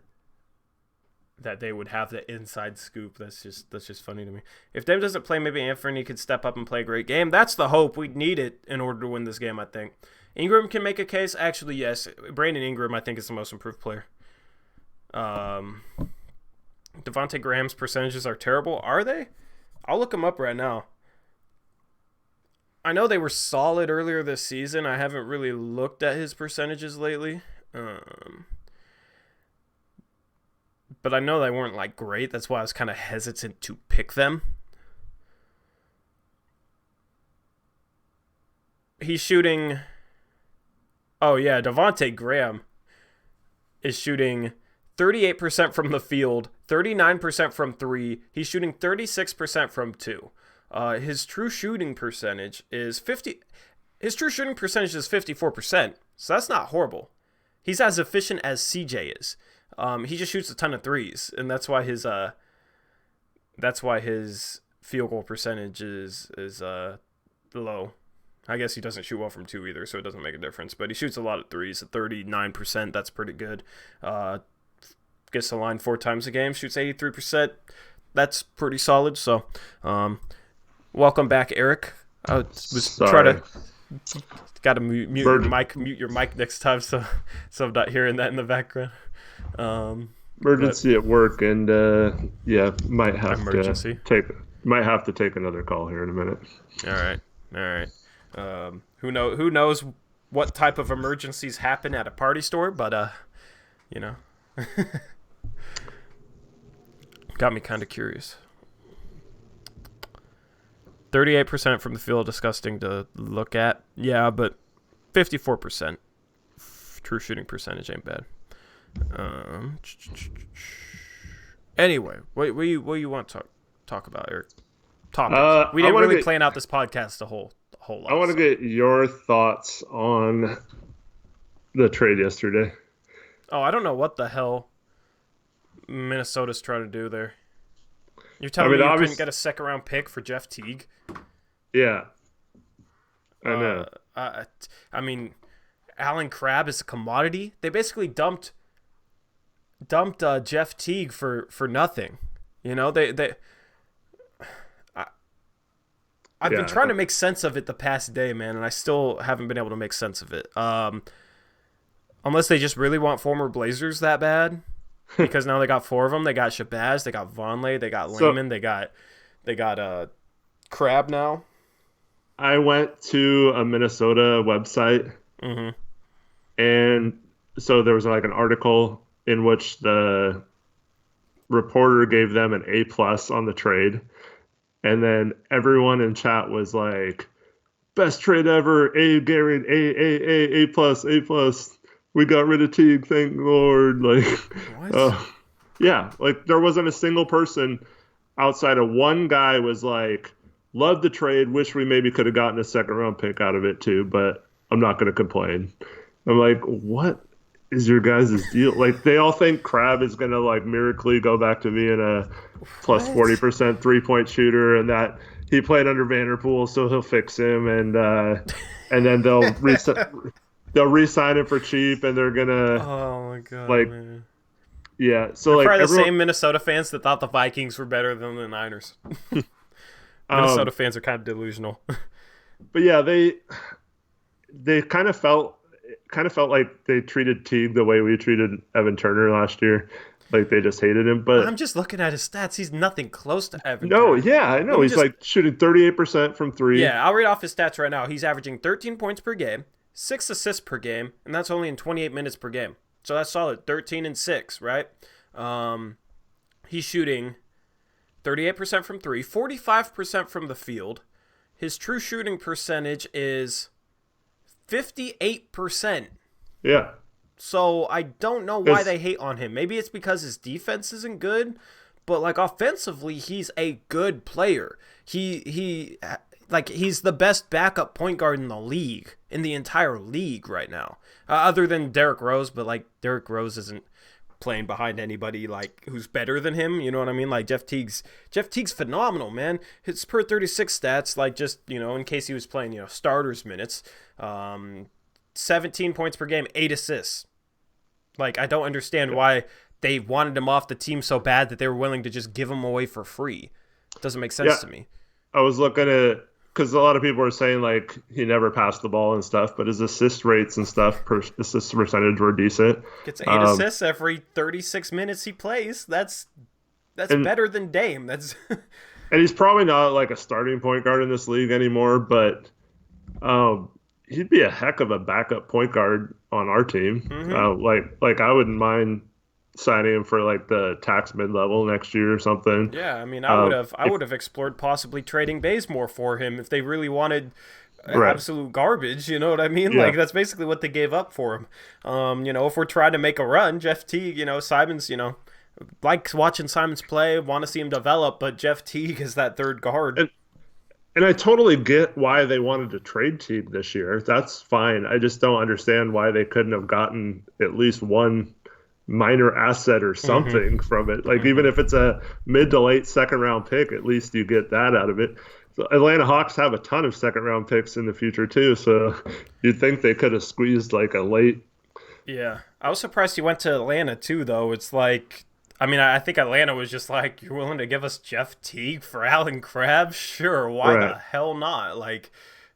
they would have the inside scoop. That's just funny to me. If Dame doesn't play, maybe Anthony could step up and play a great game. That's the hope. We need it in order to win this game, I think. Ingram can make a case. Actually, yes. Brandon Ingram, I think, is the most improved player. Devontae Graham's percentages are terrible. Are they? I'll look them up right now. I know they were solid earlier this season. I haven't really looked at his percentages lately. But I know they weren't like great. That's why I was kind of hesitant to pick them. He's shooting... Oh, yeah. Devontae Graham is shooting 38% from the field, 39% from 3. He's shooting 36% from 2. His true shooting percentage is 50. His true shooting percentage is 54%, so that's not horrible. He's as efficient as CJ is. He just shoots a ton of threes, and that's why his field goal percentage is low. I guess he doesn't shoot well from 2 either, so it doesn't make a difference. But he shoots a lot of threes, 39%. That's pretty good. Gets the line 4 times a game, shoots 83%. That's pretty solid. So, welcome back, Eric. I was trying to mute your mic next time, so I'm not hearing that in the background. Emergency at work, and might have to take another call here in a minute. All right. Who knows what type of emergencies happen at a party store, but got me kind of curious. 38% from the field, disgusting to look at. Yeah, but 54% true shooting percentage ain't bad. Anyway, what you want to talk about, Eric? Topics. We didn't really plan out this podcast a whole lot. I want to get your thoughts on the trade yesterday. Oh, I don't know what the hell Minnesota's trying to do there. You're telling me you couldn't get a second-round pick for Jeff Teague? Yeah. I know. I mean, Allen Crabbe is a commodity. They basically dumped Jeff Teague for nothing. You know, I've been trying to make sense of it the past day, man, and I still haven't been able to make sense of it. Unless they just really want former Blazers that bad, because now they got 4 of them. They got Shabazz, they got Vonleh, they got Layman, they got Crabbe now. I went to a Minnesota website, and so there was like an article in which the reporter gave them an A+ on the trade. And then everyone in chat was like, best trade ever, A Gary, A+, A+. We got rid of Teague, thank Lord. Like, yeah, like there wasn't a single person outside of one guy was like, love the trade, wish we maybe could have gotten a second-round pick out of it too, but I'm not going to complain. I'm like, what is your guys' deal? Like, they all think Crabbe is going to, like, miraculously go back to being a plus 40% three-point shooter, and that he played under Vanderpool, so he'll fix him, and then they'll re-sign him for cheap, and they're going to... Oh, my God, like, man. Yeah, so, they're like... probably the same Minnesota fans that thought the Vikings were better than the Niners. Minnesota fans are kind of delusional. But, yeah, they kind of felt like they treated Teague the way we treated Evan Turner last year. Like, they just hated him. But I'm just looking at his stats. He's nothing close to Evan Turner. No, yeah, I know. He's like shooting 38% from 3. Yeah, I'll read off his stats right now. He's averaging 13 points per game, 6 assists per game, and that's only in 28 minutes per game. So that's solid. 13 and 6, right? He's shooting 38% from 3, 45% from the field. His true shooting percentage is 58%. Yeah. So I don't know why they hate on him. Maybe it's because his defense isn't good, but like offensively, he's a good player. He's the best backup point guard in the league, in the entire league right now, other than Derrick Rose. But like Derrick Rose isn't playing behind anybody like who's better than him. You know what I mean? Like Jeff Teague's phenomenal, man. His per 36 stats, like just, you know, in case he was playing, you know, starters minutes, 17 points per game, 8 assists. Like, I don't understand why they wanted him off the team so bad that they were willing to just give him away for free. It doesn't make sense to me. I was looking at because a lot of people are saying like he never passed the ball and stuff, but his assist rates and stuff, assist percentage were decent. Gets 8 assists every 36 minutes he plays. That's And better than Dame. That's and he's probably not like a starting point guard in this league anymore, but um, he'd be a heck of a backup point guard on our team. Like I wouldn't mind signing him for like the tax mid level next year or something. yeah. I mean, I would have explored possibly trading Bazemore for him if they really wanted absolute garbage. You know what I mean? Yeah. Like that's basically what they gave up for him. If we're trying to make a run, Jeff Teague, Simons, like watching Simons play, want to see him develop, but Jeff Teague is that third guard. And I totally get why they wanted to trade Teague this year. That's fine. I just don't understand why they couldn't have gotten at least one minor asset or something from it. Like even if it's a mid to late second round pick, at least you get that out of it. The Atlanta Hawks have a ton of second round picks in the future too, so you'd think they could have squeezed like a late. Yeah, I was surprised he went to Atlanta too, though. It's like, I mean, I think Atlanta was just like, you're willing to give us Jeff Teague for Allen Crabbe? Sure, why the hell not? Like,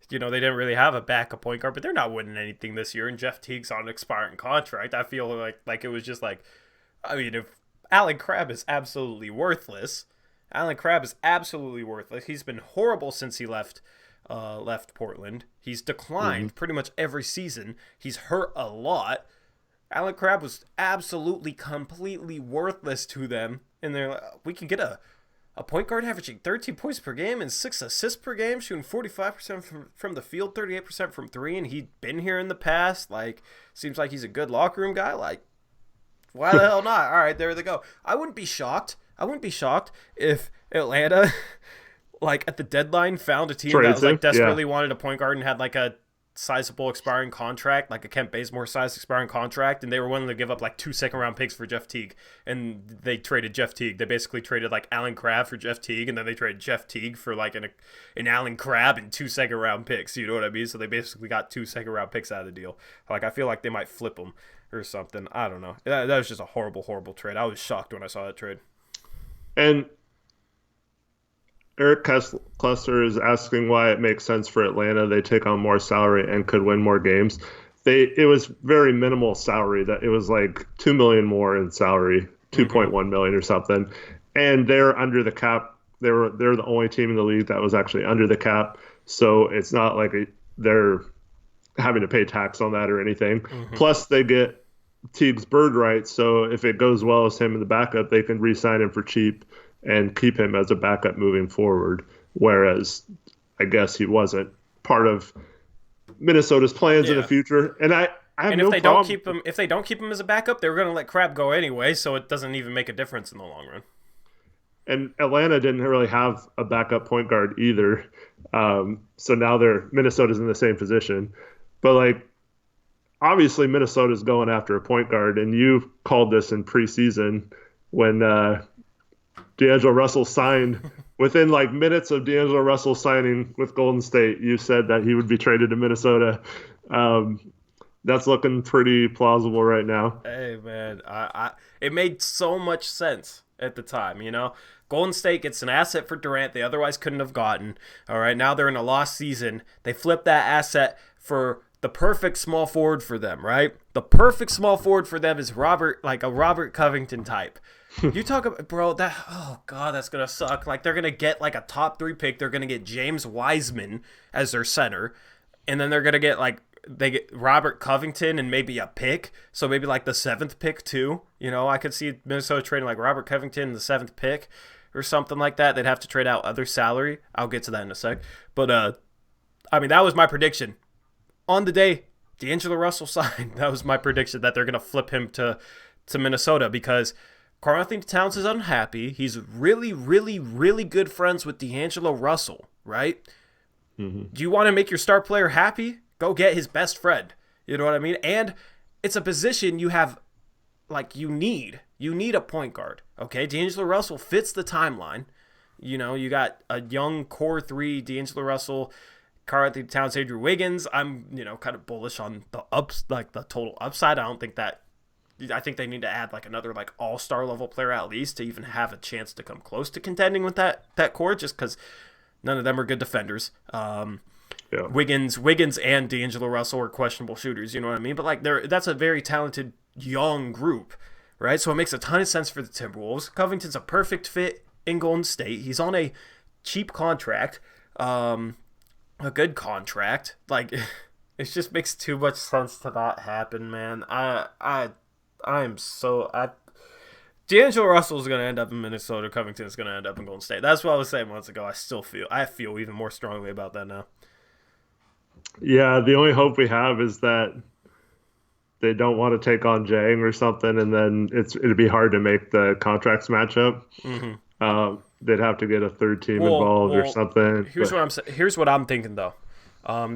they didn't really have a backup point guard, but they're not winning anything this year, and Jeff Teague's on an expiring contract. I feel like it was just like, I mean, if Allen Crabbe is absolutely worthless, He's been horrible since he left Portland. He's declined pretty much every season. He's hurt a lot. Allen Crabbe was absolutely, completely worthless to them. And they're like, we can get a point guard averaging 13 points per game and 6 assists per game, shooting 45% from the field, 38% from three, and he'd been here in the past. Like, seems like he's a good locker room guy. Like, why the hell not? All right, there they go. I wouldn't be shocked if Atlanta, like, at the deadline found a team that was, like, desperately wanted a point guard and had, like, a sizable expiring contract, like a Kent Bazemore sized expiring contract, and they were willing to give up like 2 second-round picks for Jeff Teague, and they traded Jeff Teague. They basically traded like Allen Crabbe for Jeff Teague, and then they traded Jeff Teague for like an Allen Crabbe and 2 second-round picks. You know what I mean? So they basically got 2 second-round picks out of the deal. Like, I feel like they might flip them or something. I don't know. That was just a horrible, horrible trade. I was shocked when I saw that trade. And Eric Klesser is asking why it makes sense for Atlanta. They take on more salary and could win more games. It was very minimal salary. That it was like $2 million more in salary, 2.1 million or something, and they're under the cap. They're the only team in the league that was actually under the cap. So it's not like they're having to pay tax on that or anything. Plus they get Teague's bird rights. So if it goes well as him in the backup, they can re-sign him for cheap and keep him as a backup moving forward, whereas I guess he wasn't part of Minnesota's plans in the future. And I have no problem. If they don't keep him as a backup, they were going to let Crabbe go anyway, so it doesn't even make a difference in the long run. And Atlanta didn't really have a backup point guard either, so now Minnesota's in the same position. But like, obviously Minnesota's going after a point guard, and you called this in preseason when D'Angelo Russell signed. Within like minutes of D'Angelo Russell signing with Golden State, you said that he would be traded to Minnesota. That's looking pretty plausible right now. Hey man, it made so much sense at the time. Golden State gets an asset for Durant they otherwise couldn't have gotten. All right, now they're in a lost season. They flip that asset for the perfect small forward for them. Right, the perfect small forward for them is a Robert Covington type. You talk about, bro, that's going to suck. Like, they're going to get, like, a top 3 pick. They're going to get James Wiseman as their center. And then they're going to get, they get Robert Covington and maybe a pick. So maybe, like, the 7th pick, too. I could see Minnesota trading, like, Robert Covington, the 7th pick or something like that. They'd have to trade out other salary. I'll get to that in a sec. But, I mean, that was my prediction. On the day D'Angelo Russell signed, that was my prediction that they're going to flip him to Minnesota because Karl-Anthony Towns is unhappy. He's really, really, really good friends with D'Angelo Russell, right? Do you want to make your star player happy? Go get his best friend. You know what I mean? And it's a position you have, like, you need a point guard, okay? D'Angelo Russell fits the timeline. You got a young core 3, D'Angelo Russell, Karl-Anthony Towns, Andrew Wiggins. I'm, kind of bullish on the the total upside. I think they need to add like another like all-star level player at least to even have a chance to come close to contending with that core, just because None of them are good defenders. Yeah. Wiggins and D'Angelo Russell are questionable shooters. You know what I mean? But like, that's a very talented young group, right? So it makes a ton of sense for the Timberwolves. Covington's a perfect fit in Golden State. He's on a cheap contract, a good contract. Like, it just makes too much sense to not happen, man. D'Angelo Russell is going to end up in Minnesota. Covington is going to end up in Golden State. That's what I was saying months ago. I feel even more strongly about that now. Yeah, the only hope we have is that they don't want to take on Jang or something, and then it'd be hard to make the contracts match up. Mm-hmm. They'd have to get a third team involved or something. Here's what I'm thinking though.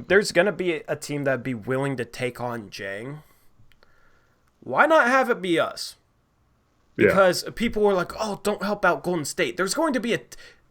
There's gonna be a team that'd be willing to take on Jang. Why not have it be us? Because people were like, "Oh, don't help out Golden State." There's going to be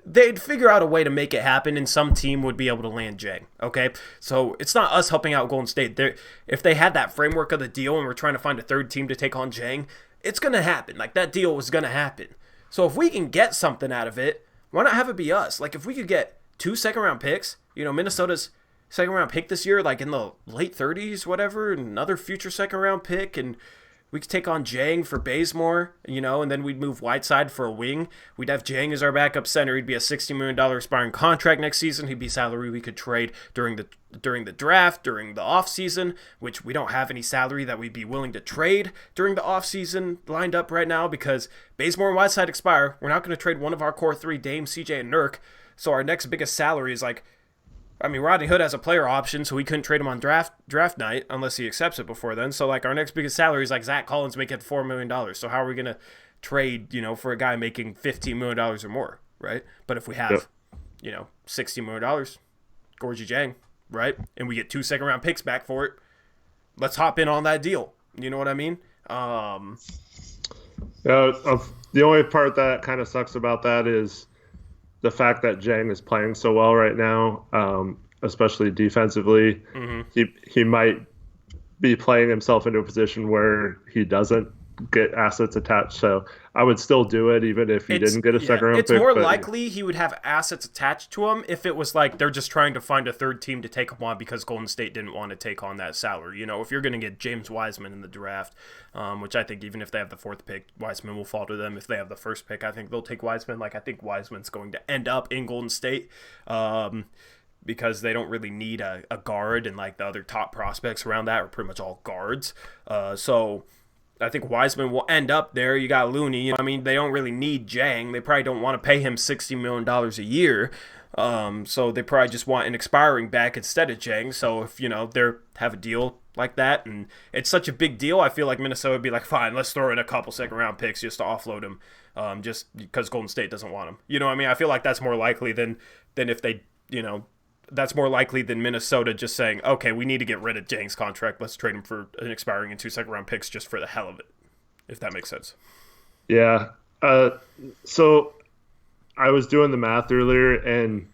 they'd figure out a way to make it happen, and some team would be able to land Jang. Okay, so it's not us helping out Golden State. If they had that framework of the deal and we're trying to find a third team to take on Jang, it's gonna happen. Like, that deal was gonna happen. So if we can get something out of it, why not have it be us? Like, if we could get 2 second-round picks, Minnesota's second-round pick this year, like in the late 30s, whatever, and another future second-round pick, and we could take on Jang for Bazemore, and then we'd move Whiteside for a wing. We'd have Jang as our backup center. He'd be a $60 million expiring contract next season. He'd be salary we could trade during the draft, during the offseason, which we don't have any salary that we'd be willing to trade during the offseason lined up right now because Bazemore and Whiteside expire. We're not going to trade one of our core three, Dame, CJ, and Nurk. So our next biggest salary is Rodney Hood has a player option, so we couldn't trade him on draft night unless he accepts it before then. So, our next biggest salary is, Zach Collins making $4 million. So how are we going to trade, for a guy making $15 million or more, right? But if we have, $60 million, Gorgie Jang, right? And we get 2 second-round picks back for it, let's hop in on that deal. You know what I mean? The only part that kind of sucks about that is the fact that Jang is playing so well right now, especially defensively. Mm-hmm. He might be playing himself into a position where he doesn't get assets attached. So I would still do it even if he didn't get a second round pick. It's more likely he would have assets attached to him if it was they're just trying to find a third team to take him on because Golden State didn't want to take on that salary. If you're going to get James Wiseman in the draft, which I think even if they have the 4th pick, Wiseman will fall to them. If they have the 1st pick, I think they'll take Wiseman. I think Wiseman's going to end up in Golden State. Because they don't really need a guard, and the other top prospects around that are pretty much all guards. So I think Wiseman will end up there. You got Looney. They don't really need Jang. They probably don't want to pay him $60 million a year. So they probably just want an expiring back instead of Jang. So if, they have a deal like that, and it's such a big deal, I feel like Minnesota would be like, fine, let's throw in a couple second-round picks just to offload him, just because Golden State doesn't want him. I feel like that's more likely than if they, that's more likely than Minnesota just saying, okay, we need to get rid of Jang's contract. Let's trade him for an expiring and 2 second-round picks just for the hell of it, if that makes sense. Yeah. So I was doing the math earlier, and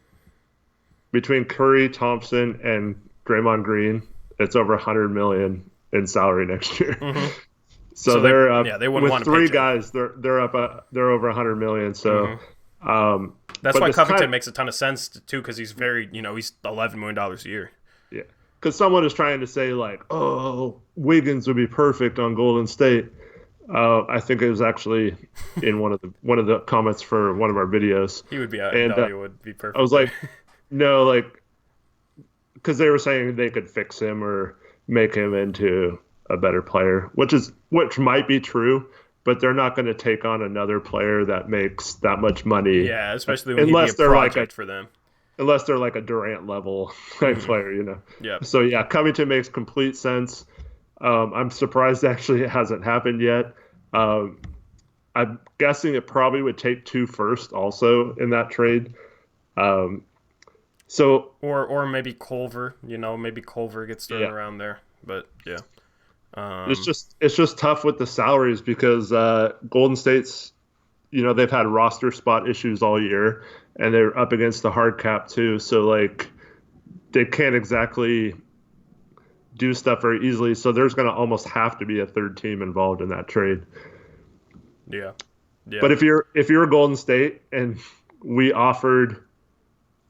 between Curry, Thompson, and Draymond Green, it's over $100 million in salary next year. Mm-hmm. So they're up. Yeah, they wouldn't want to pay 3 guys. They're up. They're over $100 million. So. Mm-hmm. That's why Covington makes a ton of sense too, because he's very, he's $11 million a year. Yeah, because someone is trying to say Wiggins would be perfect on Golden State. I think it was actually in one of the comments for one of our videos. He would be, he would be perfect. I was like, no, because they were saying they could fix him or make him into a better player, which might be true. But they're not going to take on another player that makes that much money. Yeah, especially when he'd be a project for them. Unless they're a Durant level player, Yeah. So yeah, Covington makes complete sense. I'm surprised actually it hasn't happened yet. I'm guessing it probably would take 2 first also in that trade. So or maybe Culver, maybe Culver gets thrown around there, but yeah. It's just tough with the salaries because Golden State's, they've had roster spot issues all year, and they're up against the hard cap too. So they can't exactly do stuff very easily. So there's going to almost have to be a third team involved in that trade. Yeah. But if you're Golden State and we offered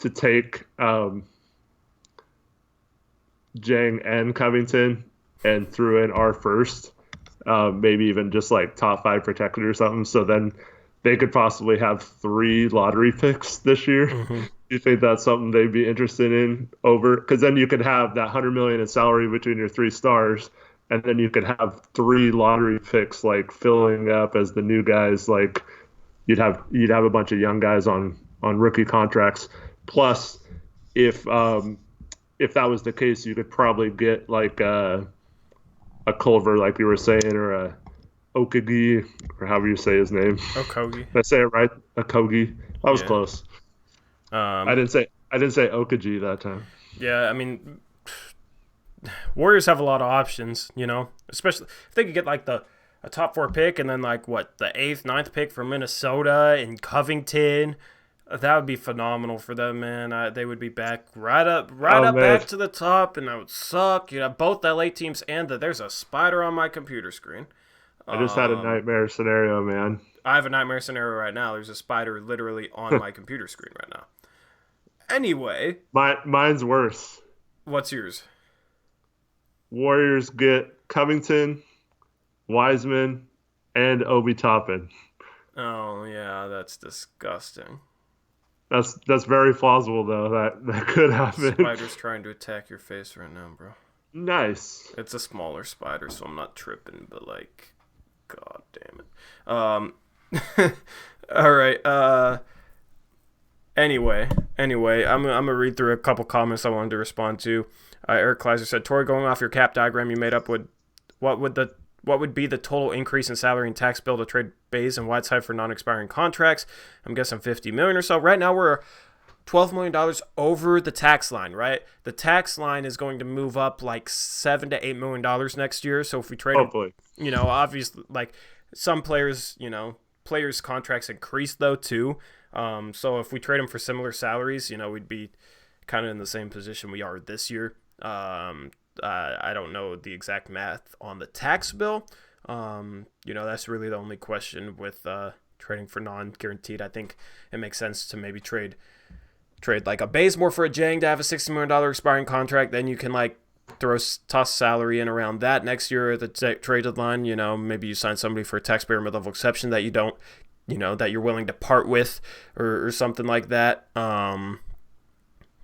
to take Jang and Covington and threw in our first, maybe even just like top 5 protected or something. So then they could possibly have 3 lottery picks this year. Mm-hmm. You think that's something they'd be interested in over? Because then you could have that $100 million in salary between your 3 stars, and then you could have 3 lottery picks like filling up as the new guys. Like you'd have a bunch of young guys on rookie contracts. Plus, if that was the case, you could probably get like a Culver, like you were saying, or a Okagi, or however you say his name. Okogie. Did I say it right? Okogie. I was close. I didn't say Okagi that time. Yeah, I mean, Warriors have a lot of options, especially if they could get like a top 4 pick and then like the 8th, 9th pick from Minnesota and Covington. That would be phenomenal for them, man. They would be back back to the top, and that would suck. You have both LA teams, and there's a spider on my computer screen. I just had a nightmare scenario, man. I have a nightmare scenario right now. There's a spider literally on my computer screen right now. Anyway. Mine's worse. What's yours? Warriors get Covington, Wiseman, and Obi Toppin. Oh, yeah, that's disgusting. That's very plausible, though. That could happen. Spider's trying to attack your face right now, bro. Nice. It's a smaller spider, so I'm not tripping, but like, god damn it. All right. Anyway, I'm gonna read through a couple comments I wanted to respond to. Eric Kleiser said, "Torrey, going off your cap diagram you made up, what would be the total increase in salary and tax bill to trade Bays and Whiteside for non-expiring contracts? I'm guessing $50 million or so. Right now we're $12 million over the tax line, right? The tax line is going to move up like $7 to $8 million next year. So if we trade, hopefully, obviously, like some players, players' contracts increase though too. So if we trade them for similar salaries, we'd be kind of in the same position we are this year. I don't know the exact math on the tax bill. That's really the only question with trading for non-guaranteed. I think it makes sense to maybe trade like a Bazemore for a Jang to have a $60 million expiring contract. Then you can like toss salary in around that next year at the trade deadline. Maybe you sign somebody for a taxpayer mid-level exception that you don't, that you're willing to part with or something like that.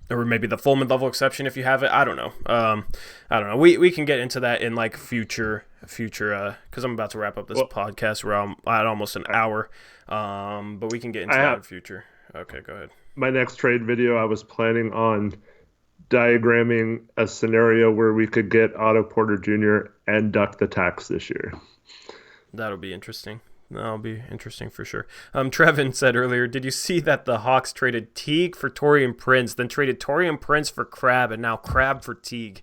Or maybe the full mid-level exception if you have it. I don't know. We can get into that in like future, because I'm about to wrap up this podcast where I'm at almost an hour. But we can get into that in future. Okay, go ahead. My next trade video, I was planning on diagramming a scenario where we could get Otto Porter Jr. and duck the tax this year. That'll be interesting. That'll be interesting for sure. Trevin said earlier, did you see that the Hawks traded Teague for Taurean Prince, then traded Taurean Prince for Crab, and now Crab for Teague?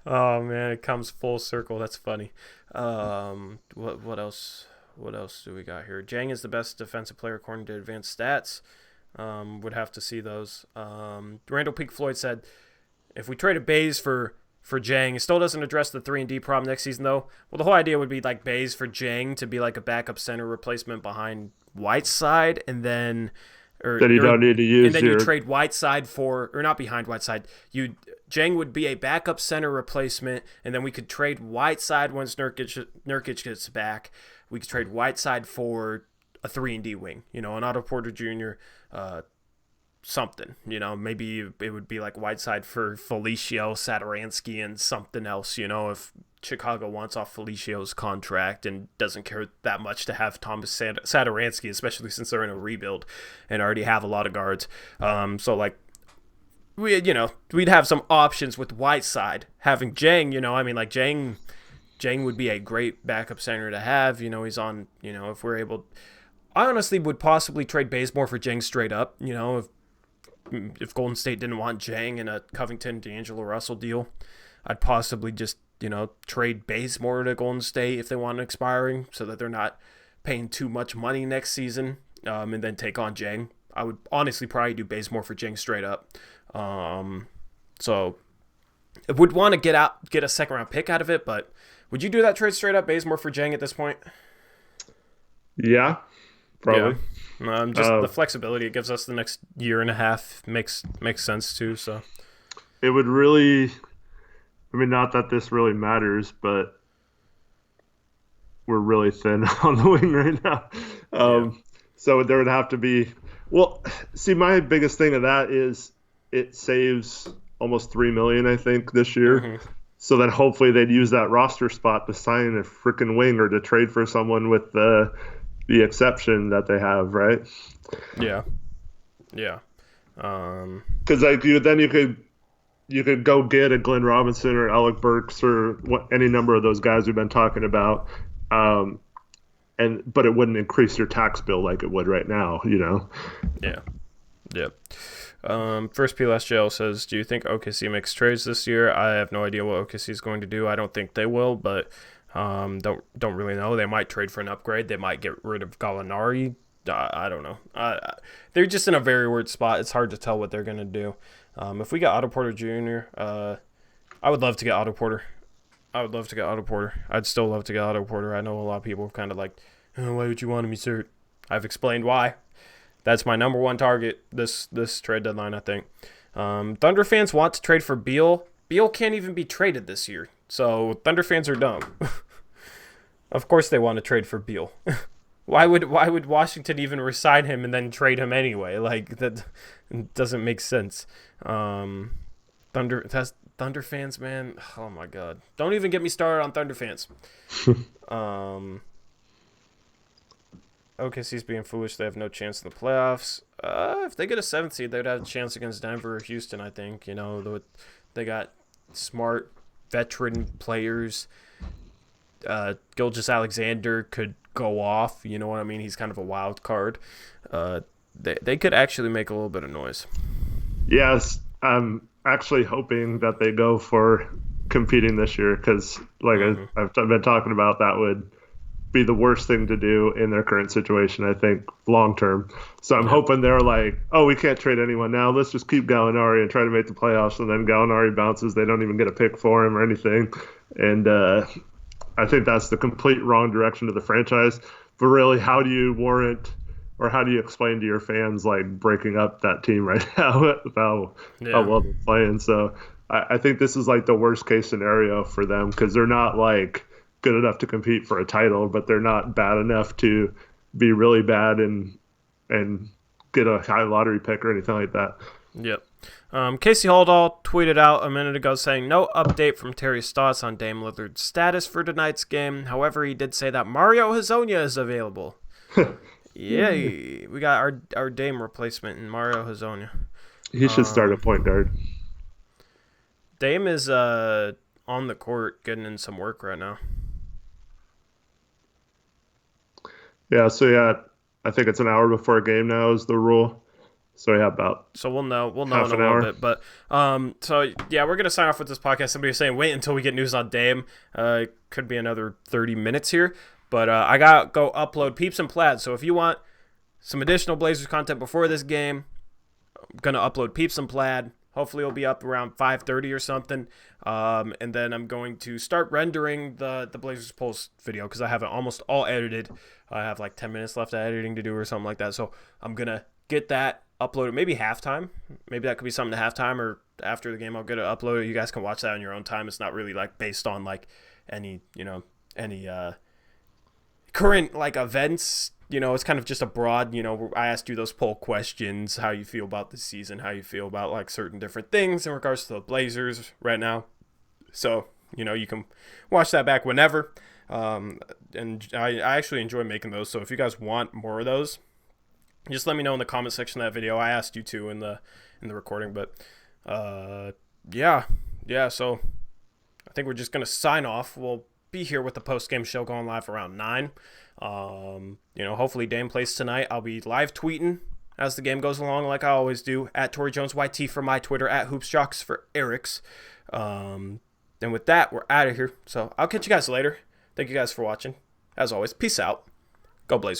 Oh, man, it comes full circle. That's funny. What else? What else do we got here? Jang is the best defensive player according to advanced stats. Would have to see those. Randall Peak Floyd said, if we traded Bays for Jang, it still doesn't address the 3-and-D problem next season, though. Well, the whole idea would be like Bays for Jang to be like a backup center replacement behind Whiteside, and then you don't need to use. And then you trade Whiteside for, or not behind Whiteside. Jang would be a backup center replacement, and then we could trade Whiteside once Nurkic gets back. We could trade Whiteside for a 3-and-D wing, an Otto Porter Jr., something, maybe it would be like Whiteside for Felicio, Satoransky, and something else, if Chicago wants off Felicio's contract and doesn't care that much to have Thomas Satoransky, especially since they're in a rebuild and already have a lot of guards. So like we'd have some options with Whiteside. Having Jang, Jang would be a great backup center to have. He's on, if we're able. I honestly would possibly trade Bazemore for Jang straight up. If Golden State didn't want Jang in a Covington D'Angelo Russell deal, I'd possibly just, trade Bazemore to Golden State if they want expiring so that they're not paying too much money next season, and then take on Jang. I would honestly probably do Bazemore for Jang straight up. So I would want to get a second round pick out of it, but would you do that trade straight up, Bazemore for Jang at this point? Yeah, probably. Just the flexibility it gives us the next year and a half makes sense too. So it would really, I mean, not that this really matters, but we're really thin on the wing right now. So there would have to be. Well, see, my biggest thing of that is it saves almost $3 million, I think, this year. Mm-hmm. So then hopefully they'd use that roster spot to sign a freaking wing or to trade for someone with the exception that they have, right? Yeah. Because you could go get a Glenn Robinson or Alec Burks or any number of those guys we've been talking about, but it wouldn't increase your tax bill like it would right now, you know? Yeah. First P Last Jail says, do you think OKC makes trades this year? I have no idea what OKC is going to do. I don't think they will, but don't really know. They might trade for an upgrade. They might get rid of Gallinari. I don't know. They're just in a very weird spot. It's hard to tell what they're going to do. If we get Otto Porter Jr., I would love to get Otto Porter. I'd still love to get Otto Porter. I know a lot of people have kind of like, oh, why would you want him, sir? I've explained why. That's my number one target this trade deadline, I think. Thunder fans want to trade for Beal. Beal can't even be traded this year. So Thunder fans are dumb. Of course they want to trade for Beal. Why would Washington even resign him and then trade him anyway? Like, that doesn't make sense. Thunder fans, man. Oh my God. Don't even get me started on Thunder fans. OKC's being foolish. They have no chance in the playoffs. If they get a 7th seed, they'd have a chance against Denver or Houston, I think. You know, they got smart veteran players. Gilgeous-Alexander could go off. You know what I mean? He's kind of a wild card. They could actually make a little bit of noise. Yes, I'm actually hoping that they go for competing this year because, like I've been talking about, that would be the worst thing to do in their current situation, I think, long term. So I'm hoping they're like, oh, we can't trade anyone now. Let's just keep Gallinari and try to make the playoffs. And then Gallinari bounces. They don't even get a pick for him or anything. And I think that's the complete wrong direction to the franchise. But really, how do you warrant or how do you explain to your fans like breaking up that team right now with how well they're playing? So I think this is like the worst case scenario for them because they're not like good enough to compete for a title, but they're not bad enough to be really bad and get a high lottery pick or anything like that. Yep. Casey Haldall tweeted out a minute ago saying no update from Terry Stotts on Dame Lillard's status for tonight's game. However, he did say that Mario Hezonja is available. Yay. We got our Dame replacement in Mario Hezonja. He should start at point guard. Dame is on the court getting in some work right now. Yeah, so I think it's an hour before a game now is the rule. So about. So we'll know in a little bit. But we're gonna sign off with this podcast. Somebody was saying wait until we get news on Dame. Could be another 30 minutes here. But I gotta go upload Peeps and Plaid. So if you want some additional Blazers content before this game, I'm gonna upload Peeps and Plaid. Hopefully it'll be up around 5:30 or something. And then I'm going to start rendering the Blazers Pulse video because I have it almost all edited. I have like 10 minutes left of editing to do or something like that. So I'm going to get that uploaded maybe halftime. Maybe that could be something to halftime or after the game I'll get it uploaded. You guys can watch that on your own time. It's not really like based on like any current like events. You know, it's kind of just a broad, I asked you those poll questions, how you feel about the season, how you feel about like certain different things in regards to the Blazers right now. So, you can watch that back whenever. And I actually enjoy making those. So if you guys want more of those, just let me know in the comment section of that video. I asked you to in the recording, but so I think we're just going to sign off. We'll be here with the post-game show going live around 9. Hopefully Dame plays tonight. I'll be live tweeting as the game goes along like I always do. At Tory Jones YT for my Twitter. At HoopsJocks for Eric's. And with that, we're out of here. So I'll catch you guys later. Thank you guys for watching. As always, peace out. Go Blazers.